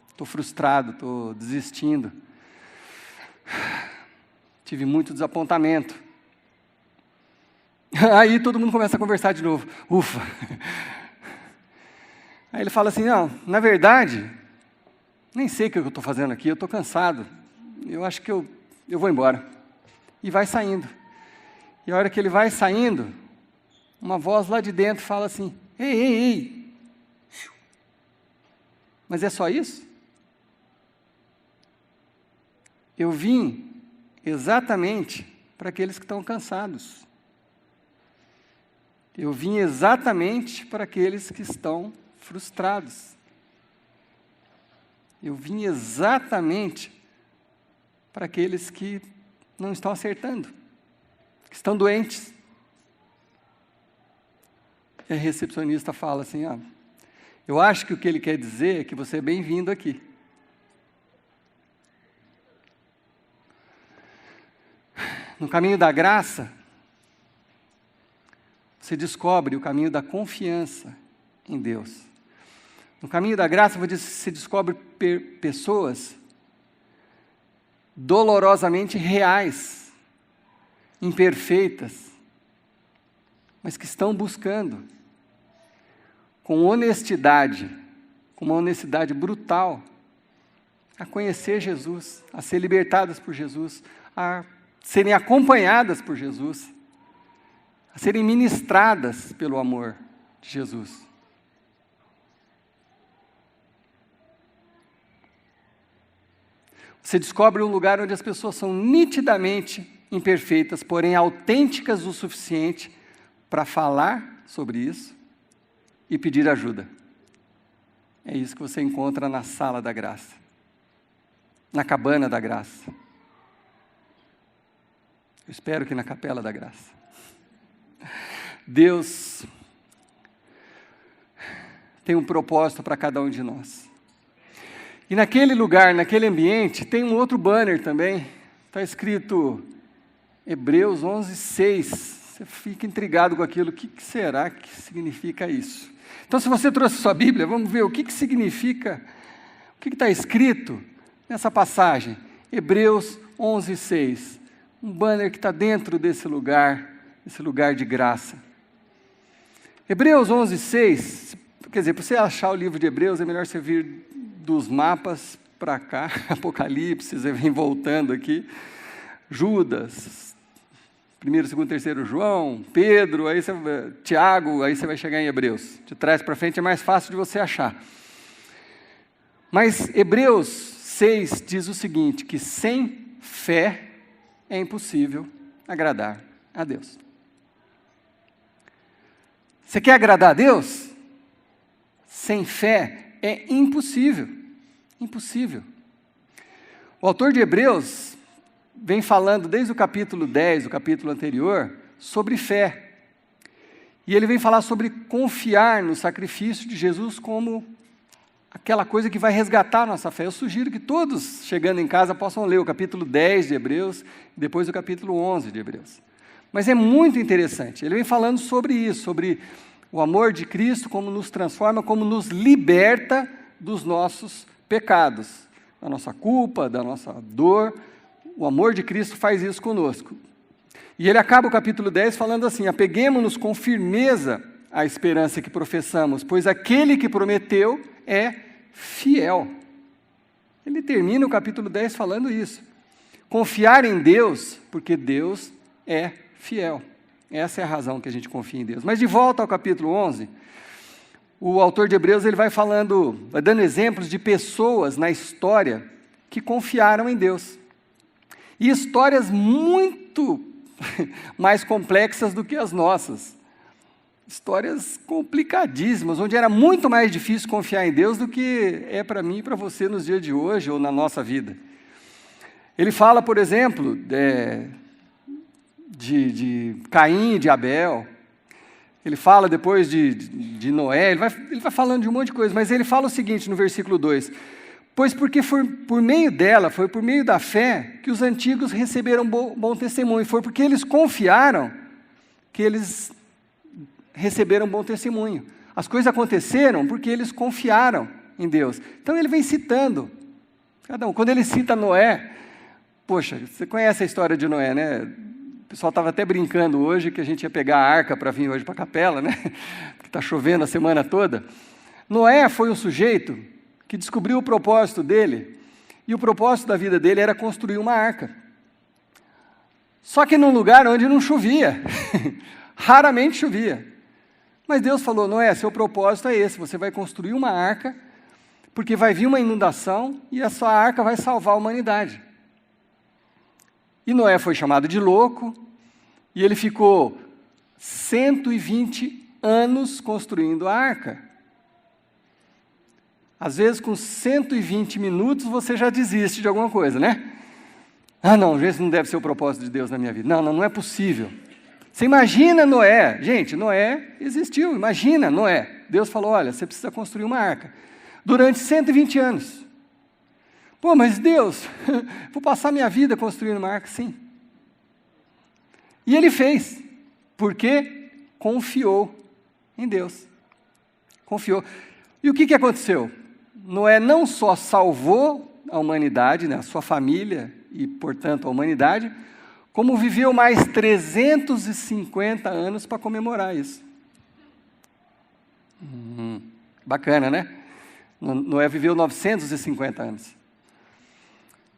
[SPEAKER 4] estou frustrado, estou desistindo. Tive muito desapontamento. Aí todo mundo começa a conversar de novo. Ufa! Aí ele fala assim: não, na verdade, nem sei o que eu estou fazendo aqui, eu estou cansado, eu acho que eu vou embora. E vai saindo. E a hora que ele vai saindo, uma voz lá de dentro fala assim, ei, ei, ei. Mas é só isso? Eu vim exatamente para aqueles que estão cansados. Eu vim exatamente para aqueles que estão frustrados. Eu vim exatamente para aqueles que não estão acertando, que estão doentes. E a recepcionista fala assim, eu acho que o que ele quer dizer é que você é bem-vindo aqui. No caminho da graça, você descobre o caminho da confiança em Deus. No caminho da graça, você descobre pessoas dolorosamente reais, imperfeitas, mas que estão buscando, com honestidade, com uma honestidade brutal, a conhecer Jesus, a ser libertadas por Jesus, a serem acompanhadas por Jesus, a serem ministradas pelo amor de Jesus. Você descobre um lugar onde as pessoas são nitidamente imperfeitas, porém autênticas o suficiente para falar sobre isso e pedir ajuda. É isso que você encontra na sala da graça, na cabana da graça. Eu espero que na capela da graça. Deus tem um propósito para cada um de nós. E naquele lugar, naquele ambiente, tem um outro banner também. Está escrito Hebreus 11:6. Você fica intrigado com aquilo. O que será que significa isso? Então, se você trouxe sua Bíblia, vamos ver o que significa, o que está escrito nessa passagem. Hebreus 11:6. Um banner que está dentro desse lugar de graça. Hebreus 11:6, quer dizer, para você achar o livro de Hebreus, é melhor você vir dos mapas para cá, Apocalipse, você vem voltando aqui, Judas, 1º, 2º, 3º João, Pedro, Tiago, aí você vai chegar em Hebreus. De trás para frente é mais fácil de você achar. Mas Hebreus 6 diz o seguinte, que sem fé é impossível agradar a Deus. Você quer agradar a Deus? Sem fé é impossível. Impossível. O autor de Hebreus vem falando desde o capítulo 10, o capítulo anterior, sobre fé. E ele vem falar sobre confiar no sacrifício de Jesus como aquela coisa que vai resgatar a nossa fé. Eu sugiro que todos, chegando em casa, possam ler o capítulo 10 de Hebreus, e depois o capítulo 11 de Hebreus. Mas é muito interessante. Ele vem falando sobre isso, sobre o amor de Cristo, como nos transforma, como nos liberta dos nossos pecados, da nossa culpa, da nossa dor. O amor de Cristo faz isso conosco. E ele acaba o capítulo 10 falando assim, apeguemo-nos com firmeza à esperança que professamos, pois aquele que prometeu é fiel. Ele termina o capítulo 10 falando isso. Confiar em Deus, porque Deus é fiel. Essa é a razão que a gente confia em Deus. Mas de volta ao capítulo 11, o autor de Hebreus ele vai dando exemplos de pessoas na história que confiaram em Deus. E histórias muito mais complexas do que as nossas. Histórias complicadíssimas, onde era muito mais difícil confiar em Deus do que é para mim e para você nos dias de hoje ou na nossa vida. Ele fala, por exemplo, de Caim e de Abel. Ele fala depois de Noé, ele vai falando de um monte de coisa, mas ele fala o seguinte no versículo 2, pois porque foi por meio dela, foi por meio da fé, que os antigos receberam bom testemunho, foi porque eles confiaram que eles receberam bom testemunho. As coisas aconteceram porque eles confiaram em Deus. Então ele vem citando, cada um. Quando ele cita Noé, poxa, você conhece a história de Noé, né? O pessoal estava até brincando hoje que a gente ia pegar a arca para vir hoje para a capela, né? Porque está chovendo a semana toda. Noé foi um sujeito que descobriu o propósito dele, e o propósito da vida dele era construir uma arca. Só que num lugar onde não chovia, raramente chovia. Mas Deus falou: Noé, seu propósito é esse, você vai construir uma arca, porque vai vir uma inundação e a sua arca vai salvar a humanidade. E Noé foi chamado de louco, e ele ficou 120 anos construindo a arca. Às vezes, com 120 minutos, você já desiste de alguma coisa, né? Ah, não, esse não deve ser o propósito de Deus na minha vida. Não é possível. Você imagina Noé. Gente, Noé existiu, imagina Noé. Deus falou: olha, você precisa construir uma arca. Durante 120 anos. Pô, mas Deus, vou passar minha vida construindo uma arca? Sim. E ele fez, porque confiou em Deus. Confiou. E o que aconteceu? Noé não só salvou a humanidade, né, a sua família e, portanto, a humanidade, como viveu mais 350 anos para comemorar isso. Bacana, né? Noé viveu 950 anos.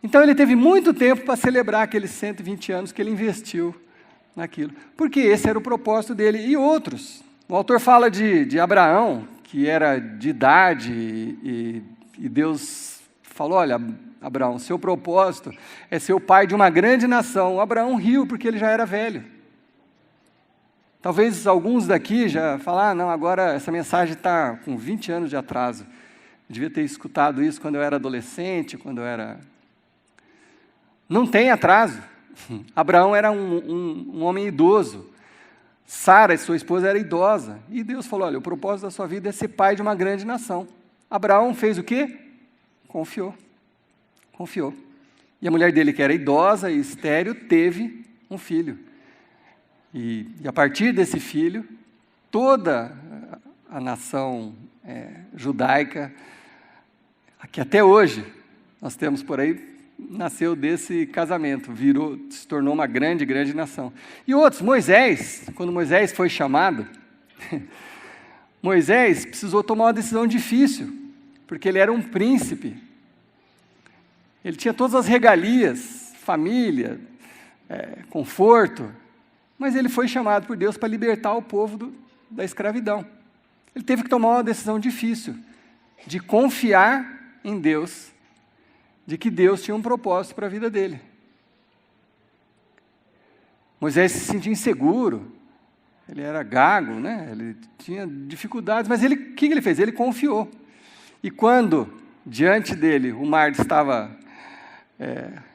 [SPEAKER 4] Então ele teve muito tempo para celebrar aqueles 120 anos que ele investiu naquilo. Porque esse era o propósito dele. E outros. O autor fala de Abraão, que era de idade, e Deus falou: olha, Abraão, seu propósito é ser o pai de uma grande nação. O Abraão riu porque ele já era velho. Talvez alguns daqui já falaram: não, agora essa mensagem está com 20 anos de atraso. Eu devia ter escutado isso quando eu era adolescente, quando eu era... Não tem atraso. Abraão era um homem idoso. Sara, sua esposa, era idosa. E Deus falou: olha, o propósito da sua vida é ser pai de uma grande nação. Abraão fez o quê? Confiou. Confiou. E a mulher dele, que era idosa e estéril, teve um filho. E a partir desse filho, toda a nação judaica, que até hoje nós temos por aí, nasceu desse casamento, se tornou uma grande, grande nação. E outros, Moisés, quando Moisés foi chamado, Moisés precisou tomar uma decisão difícil, porque ele era um príncipe. Ele tinha todas as regalias, família, conforto, mas ele foi chamado por Deus para libertar o povo da escravidão. Ele teve que tomar uma decisão difícil, de confiar em Deus, de que Deus tinha um propósito para a vida dele. Moisés se sentia inseguro, ele era gago, né? Ele tinha dificuldades, mas o que ele fez? Ele confiou. E quando, diante dele, o mar estava...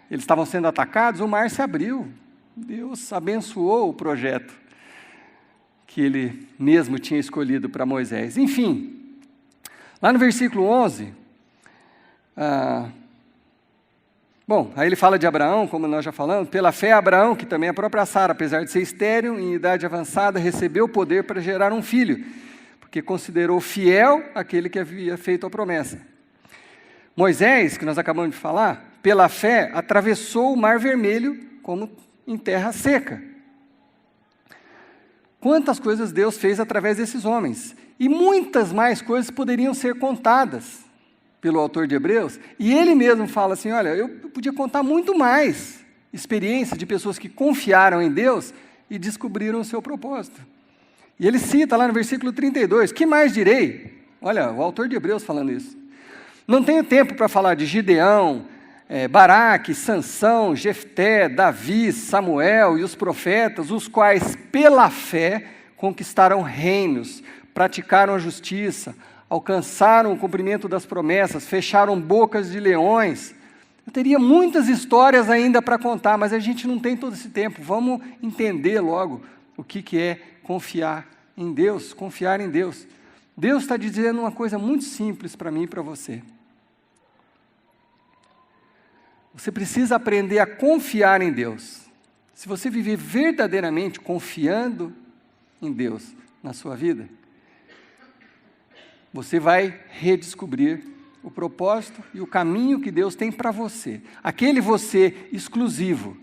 [SPEAKER 4] eles estavam sendo atacados, o mar se abriu. Deus abençoou o projeto que ele mesmo tinha escolhido para Moisés. Enfim, lá no versículo 11... aí ele fala de Abraão, como nós já falamos. Pela fé, Abraão, que também é a própria Sara, apesar de ser estéril, em idade avançada, recebeu o poder para gerar um filho, porque considerou fiel aquele que havia feito a promessa. Moisés, que nós acabamos de falar, pela fé, atravessou o Mar Vermelho como em terra seca. Quantas coisas Deus fez através desses homens. E muitas mais coisas poderiam ser contadas pelo autor de Hebreus, e ele mesmo fala assim: olha, eu podia contar muito mais experiências de pessoas que confiaram em Deus e descobriram o seu propósito. E ele cita lá no versículo 32, que mais direi? Olha, o autor de Hebreus falando isso. Não tenho tempo para falar de Gideão, Baraque, Sansão, Jefté, Davi, Samuel e os profetas, os quais pela fé conquistaram reinos, praticaram a justiça, alcançaram o cumprimento das promessas, fecharam bocas de leões. Eu teria muitas histórias ainda para contar, mas a gente não tem todo esse tempo. Vamos entender logo o que é confiar em Deus, confiar em Deus. Deus está dizendo uma coisa muito simples para mim e para você. Você precisa aprender a confiar em Deus. Se você viver verdadeiramente confiando em Deus na sua vida, você vai redescobrir o propósito e o caminho que Deus tem para você. Aquele você exclusivo,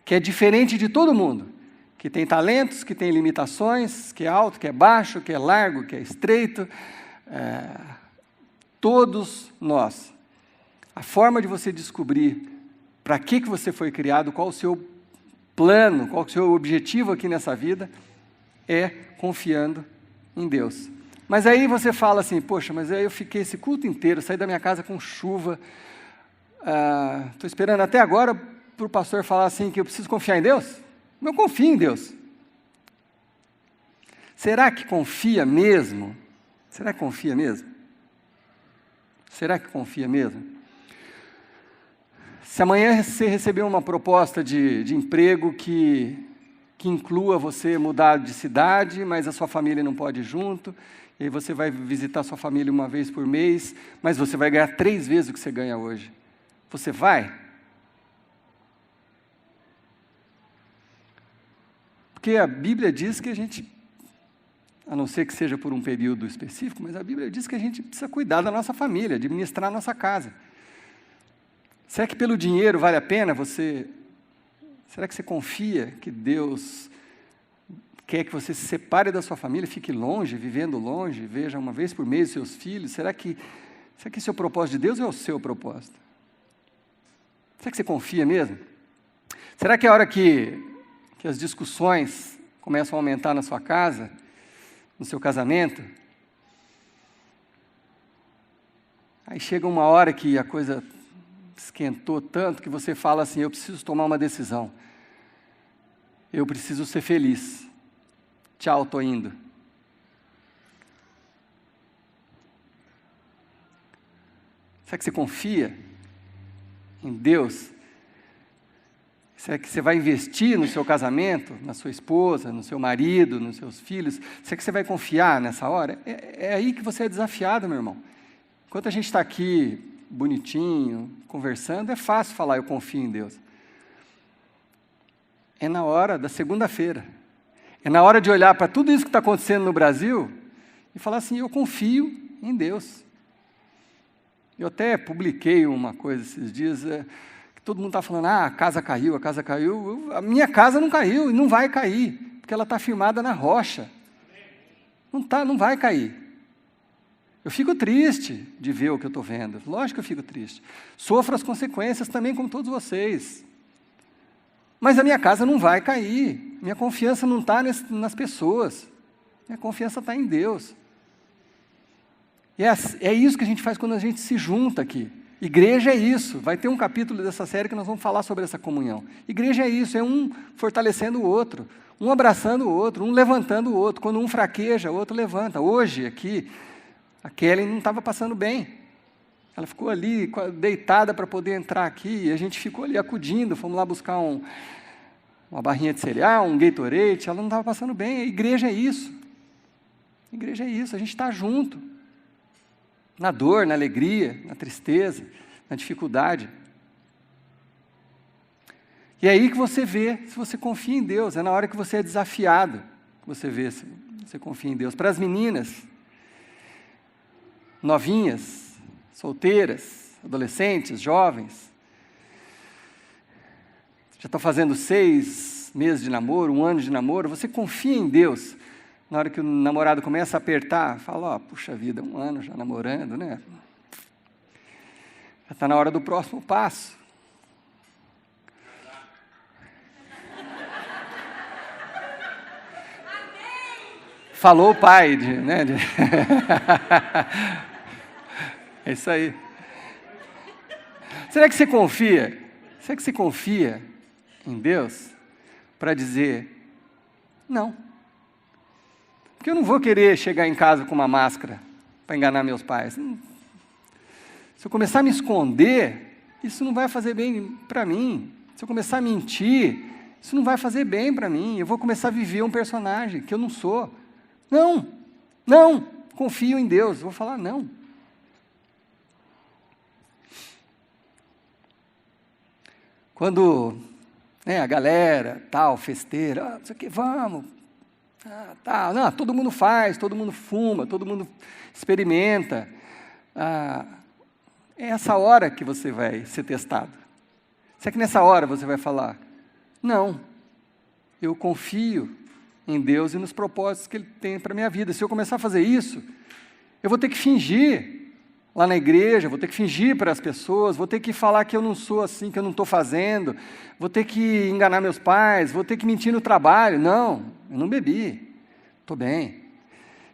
[SPEAKER 4] que é diferente de todo mundo, que tem talentos, que tem limitações, que é alto, que é baixo, que é largo, que é estreito, todos nós. A forma de você descobrir para que você foi criado, qual o seu plano, qual o seu objetivo aqui nessa vida, é confiando em Deus. Mas aí você fala assim, poxa, mas aí eu fiquei esse culto inteiro, saí da minha casa com chuva, estou esperando até agora para o pastor falar assim que eu preciso confiar em Deus? Eu confio em Deus. Será que confia mesmo? Será que confia mesmo? Será que confia mesmo? Se amanhã você receber uma proposta de emprego que inclua você mudar de cidade, mas a sua família não pode ir junto, e aí você vai visitar sua família uma vez por mês, mas você vai ganhar 3 vezes o que você ganha hoje. Você vai? Porque a Bíblia diz que a gente, a não ser que seja por um período específico, mas a Bíblia diz que a gente precisa cuidar da nossa família, administrar a nossa casa. Será que pelo dinheiro vale a pena você... Será que você confia que Deus quer que você se separe da sua família, fique longe, vivendo longe, veja uma vez por mês os seus filhos? Será que esse é o propósito de Deus ou é o seu propósito? Será que você confia mesmo? Será que a hora que as discussões começam a aumentar na sua casa, no seu casamento, aí chega uma hora que a coisa esquentou tanto que você fala assim, eu preciso tomar uma decisão. Eu preciso ser feliz. Tchau, estou indo. Será que você confia em Deus? Será que você vai investir no seu casamento, na sua esposa, no seu marido, nos seus filhos? Será que você vai confiar nessa hora? É aí que você é desafiado, meu irmão. Enquanto a gente está aqui bonitinho, conversando, é fácil falar, eu confio em Deus. É na hora da segunda-feira. É na hora de olhar para tudo isso que está acontecendo no Brasil e falar assim, eu confio em Deus. Eu até publiquei uma coisa esses dias, que todo mundo está falando, a casa caiu, a minha casa não caiu e não vai cair, porque ela está firmada na rocha. Não vai cair. Eu fico triste de ver o que eu estou vendo, lógico que eu fico triste. Sofro as consequências também, como todos vocês. Mas a minha casa não vai cair, minha confiança não está nas pessoas, minha confiança está em Deus. E é isso que a gente faz quando a gente se junta aqui. Igreja é isso, vai ter um capítulo dessa série que nós vamos falar sobre essa comunhão. Igreja é isso, é um fortalecendo o outro, um abraçando o outro, um levantando o outro. Quando um fraqueja, o outro levanta. Hoje, aqui, a Kelly não estava passando bem. Ela ficou ali, deitada para poder entrar aqui, e a gente ficou ali acudindo, fomos lá buscar uma barrinha de cereal, um Gatorade, ela não estava passando bem. A igreja é isso. A igreja é isso, a gente está junto. Na dor, na alegria, na tristeza, na dificuldade. E é aí que você vê se você confia em Deus, é na hora que você é desafiado, que você vê se você confia em Deus. Para as meninas, novinhas, solteiras, adolescentes, jovens, já estão fazendo 6 meses de namoro, 1 ano de namoro, você confia em Deus. Na hora que o namorado começa a apertar, fala, puxa vida, 1 ano já namorando, né? Já está na hora do próximo passo. Falou o pai, né? É isso aí. Será que você confia? Será que você confia em Deus para dizer não? Porque eu não vou querer chegar em casa com uma máscara para enganar meus pais. Se eu começar a me esconder, isso não vai fazer bem para mim. Se eu começar a mentir, isso não vai fazer bem para mim. Eu vou começar a viver um personagem que eu não sou. Não, confio em Deus. Eu vou falar não. Quando a galera, tal, festeira, isso aqui, vamos, não, todo mundo faz, todo mundo fuma, todo mundo experimenta. É essa hora que você vai ser testado. Será que nessa hora você vai falar, não, eu confio em Deus e nos propósitos que Ele tem para a minha vida. Se eu começar a fazer isso, eu vou ter que fingir lá na igreja, vou ter que fingir para as pessoas, vou ter que falar que eu não sou assim, que eu não estou fazendo, vou ter que enganar meus pais, vou ter que mentir no trabalho. Não, eu não bebi, estou bem.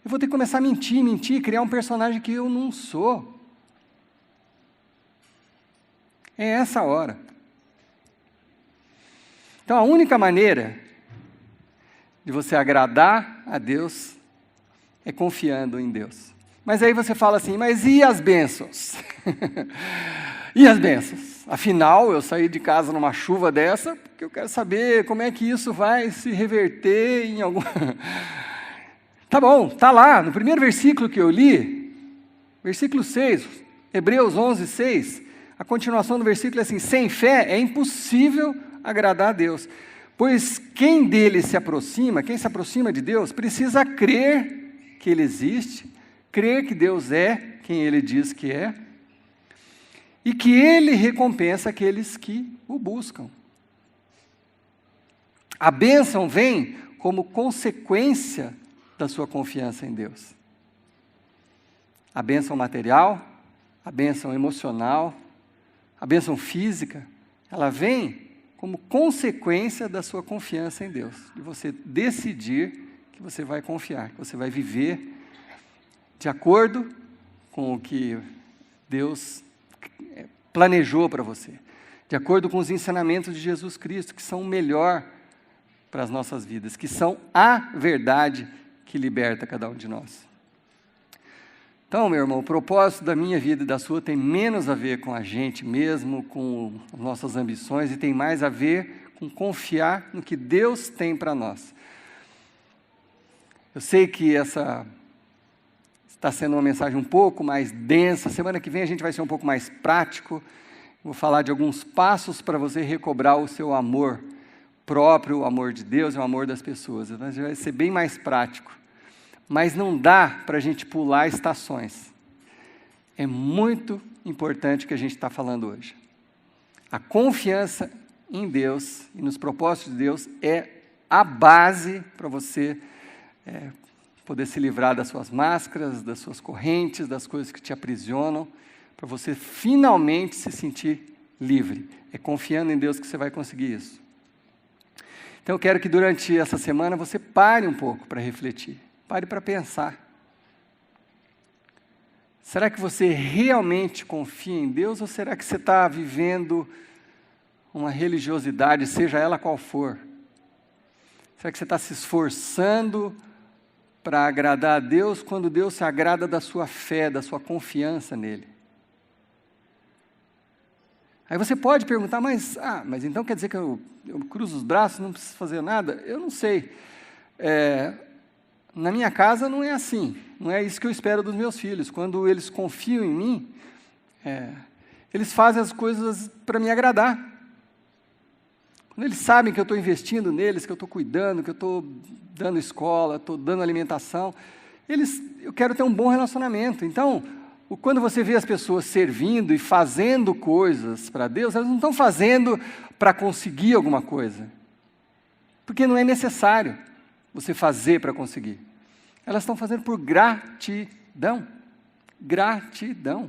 [SPEAKER 4] Eu vou ter que começar a mentir, criar um personagem que eu não sou. É essa a hora. Então, a única maneira de você agradar a Deus é confiando em Deus. Mas aí você fala assim, mas e as bênçãos? E as bênçãos? Afinal, eu saí de casa numa chuva dessa, porque eu quero saber como é que isso vai se reverter em algum... Tá bom, tá lá, no primeiro versículo que eu li, versículo 6, Hebreus 11, 6, a continuação do versículo é assim, sem fé é impossível agradar a Deus, pois quem dele se aproxima, quem se aproxima de Deus, precisa crer que Ele existe, crer que Deus é quem Ele diz que é, e que Ele recompensa aqueles que o buscam. A bênção vem como consequência da sua confiança em Deus. A bênção material, a bênção emocional, a bênção física, ela vem como consequência da sua confiança em Deus, de você decidir que você vai confiar, que você vai viver de acordo com o que Deus planejou para você, de acordo com os ensinamentos de Jesus Cristo, que são o melhor para as nossas vidas, que são a verdade que liberta cada um de nós. Então, meu irmão, o propósito da minha vida e da sua tem menos a ver com a gente mesmo, com as nossas ambições, e tem mais a ver com confiar no que Deus tem para nós. Eu sei que essa está sendo uma mensagem um pouco mais densa. Semana que vem a gente vai ser um pouco mais prático. Vou falar de alguns passos para você recobrar o seu amor próprio, o amor de Deus e o amor das pessoas. Vai ser bem mais prático. Mas não dá para a gente pular estações. É muito importante o que a gente está falando hoje. A confiança em Deus e nos propósitos de Deus é a base para você poder se livrar das suas máscaras, das suas correntes, das coisas que te aprisionam, para você finalmente se sentir livre. É confiando em Deus que você vai conseguir isso. Então eu quero que durante essa semana você pare um pouco para refletir. Pare para pensar. Será que você realmente confia em Deus ou será que você está vivendo uma religiosidade, seja ela qual for? Será que você está se esforçando para agradar a Deus quando Deus se agrada da sua fé, da sua confiança nele? Aí você pode perguntar, mas então quer dizer que eu cruzo os braços, não preciso fazer nada? Eu não sei. Na minha casa não é assim, não é isso que eu espero dos meus filhos. Quando eles confiam em mim, eles fazem as coisas para me agradar. Quando eles sabem que eu estou investindo neles, que eu estou cuidando, que eu estou dando escola, estou dando alimentação, eu quero ter um bom relacionamento. Então, quando você vê as pessoas servindo e fazendo coisas para Deus, elas não estão fazendo para conseguir alguma coisa, porque não é necessário você fazer para conseguir. Elas estão fazendo por gratidão. Gratidão.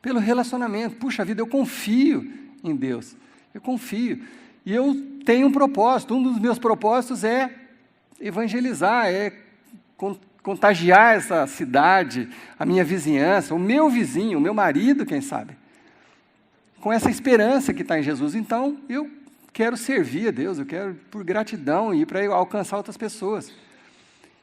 [SPEAKER 4] Pelo relacionamento. Puxa vida, eu confio em Deus. Eu confio. E eu tenho um propósito. Um dos meus propósitos é evangelizar, é contagiar essa cidade, a minha vizinhança, o meu vizinho, o meu marido, quem sabe. Com essa esperança que está em Jesus. Então, eu quero servir a Deus, eu quero por gratidão ir para alcançar outras pessoas.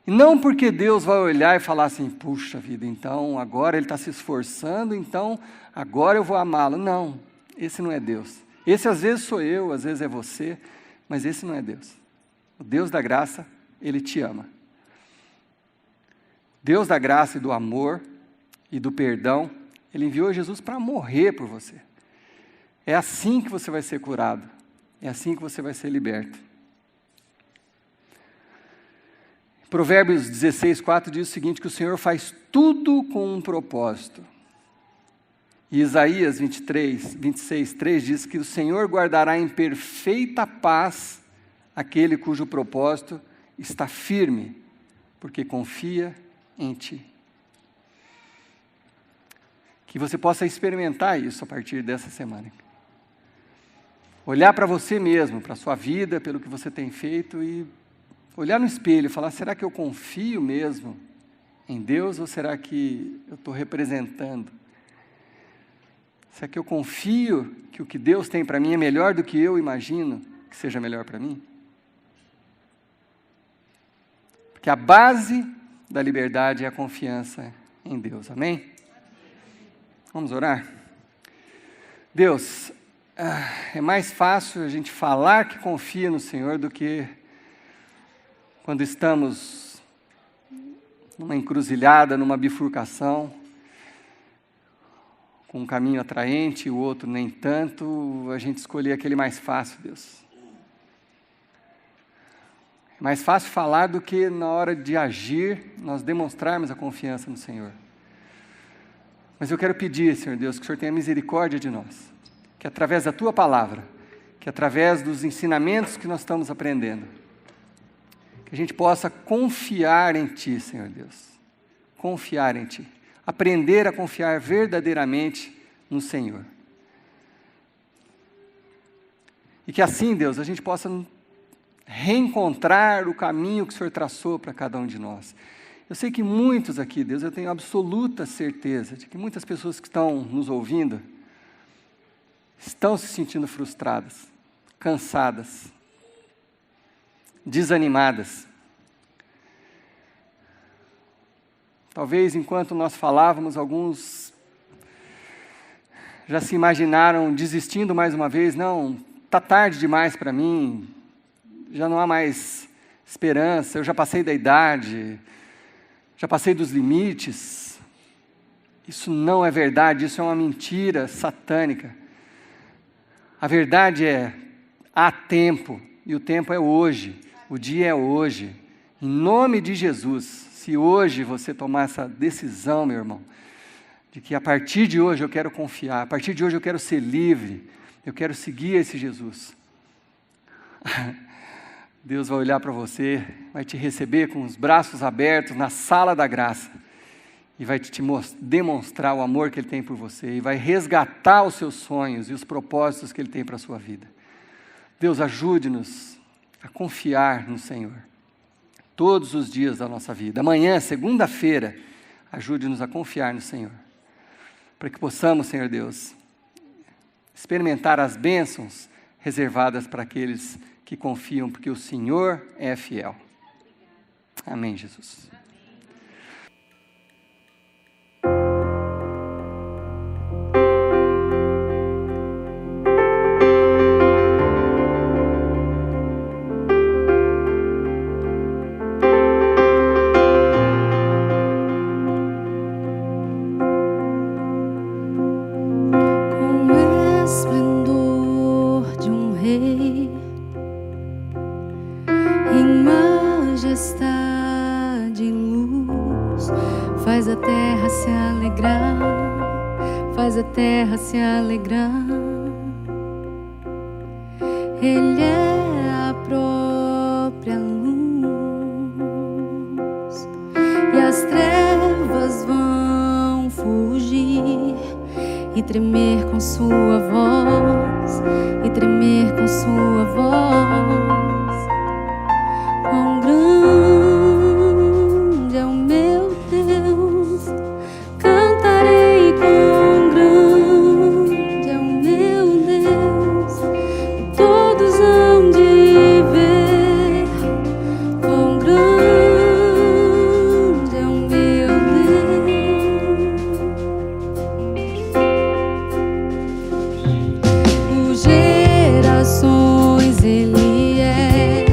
[SPEAKER 4] E não porque Deus vai olhar e falar assim, puxa vida, então agora ele está se esforçando, então agora eu vou amá-lo. Não, esse não é Deus. Esse às vezes sou eu, às vezes é você, mas esse não é Deus. O Deus da graça, Ele te ama. Deus da graça e do amor e do perdão, Ele enviou Jesus para morrer por você. É assim que você vai ser curado. É assim que você vai ser liberto. Provérbios 16:4 diz o seguinte, que o Senhor faz tudo com um propósito. E Isaías 26:3 diz que o Senhor guardará em perfeita paz aquele cujo propósito está firme, porque confia em ti. Que você possa experimentar isso a partir dessa semana. Olhar para você mesmo, para a sua vida, pelo que você tem feito e olhar no espelho e falar, será que eu confio mesmo em Deus ou será que eu estou representando? Será que eu confio que o que Deus tem para mim é melhor do que eu imagino que seja melhor para mim? Porque a base da liberdade é a confiança em Deus, amém? Vamos orar? Deus, é mais fácil a gente falar que confia no Senhor do que quando estamos numa encruzilhada, numa bifurcação, com um caminho atraente e o outro nem tanto, a gente escolher aquele mais fácil, Deus. É mais fácil falar do que na hora de agir, nós demonstrarmos a confiança no Senhor. Mas eu quero pedir, Senhor Deus, que o Senhor tenha misericórdia de nós, que através da Tua Palavra, que através dos ensinamentos que nós estamos aprendendo, que a gente possa confiar em Ti, Senhor Deus, confiar em Ti, aprender a confiar verdadeiramente no Senhor. E que assim, Deus, a gente possa reencontrar o caminho que o Senhor traçou para cada um de nós. Eu sei que muitos aqui, Deus, eu tenho absoluta certeza de que muitas pessoas que estão nos ouvindo estão se sentindo frustradas, cansadas, desanimadas. Talvez enquanto nós falávamos, alguns já se imaginaram desistindo mais uma vez. Não, está tarde demais para mim, já não há mais esperança, eu já passei da idade, já passei dos limites. Isso não é verdade, isso é uma mentira satânica. A verdade é, há tempo, e o tempo é hoje, o dia é hoje. Em nome de Jesus, se hoje você tomar essa decisão, meu irmão, de que a partir de hoje eu quero confiar, a partir de hoje eu quero ser livre, eu quero seguir esse Jesus, Deus vai olhar para você, vai te receber com os braços abertos na sala da graça e vai te demonstrar o amor que Ele tem por você e vai resgatar os seus sonhos e os propósitos que Ele tem para a sua vida. Deus, ajude-nos a confiar no Senhor todos os dias da nossa vida. Amanhã, segunda-feira, ajude-nos a confiar no Senhor, para que possamos, Senhor Deus, experimentar as bênçãos reservadas para aqueles que confiam, porque o Senhor é fiel. Amém, Jesus.
[SPEAKER 2] Faz a terra se alegrar, faz a terra se alegrar. Ele é a própria luz e as trevas vão fugir e tremer com sua voz, e tremer com sua voz. Quão grande é o meu Deus, cantarei quão grande é o meu Deus, e todos hão de ver quão grande é o meu Deus. Por gerações Ele é,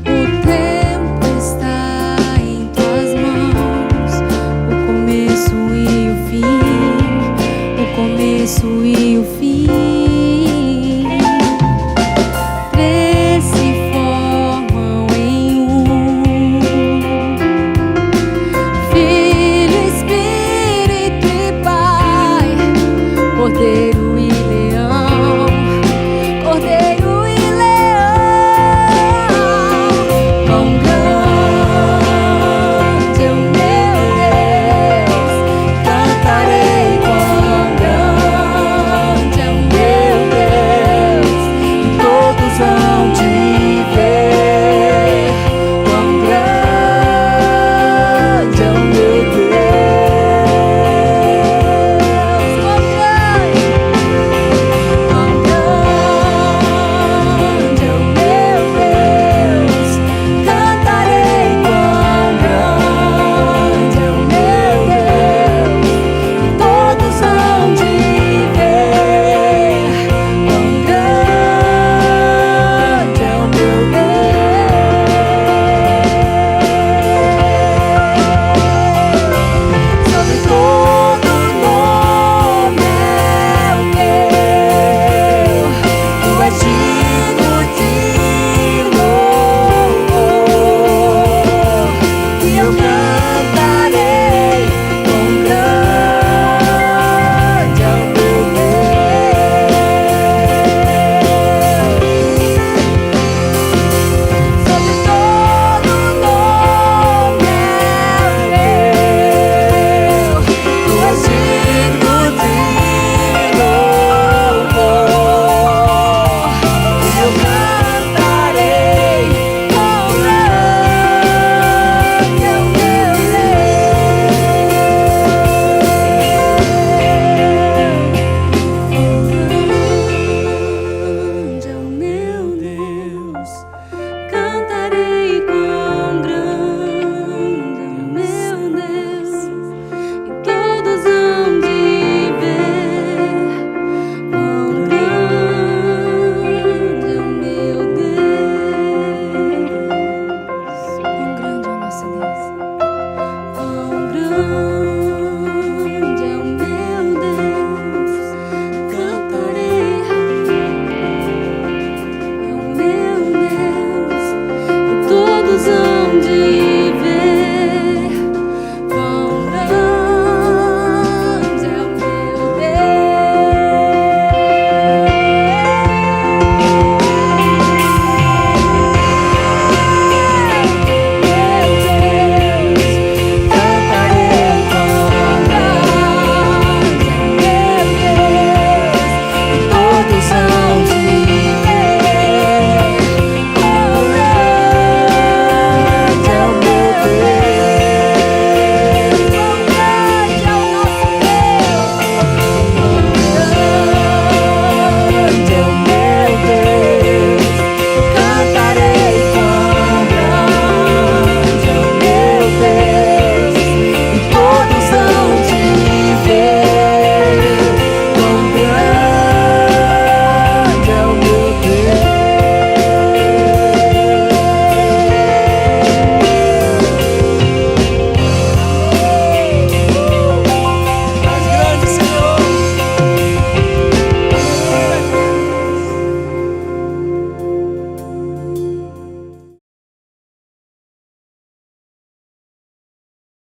[SPEAKER 2] o tempo está em tuas mãos, o começo e o fim, o começo e o fim.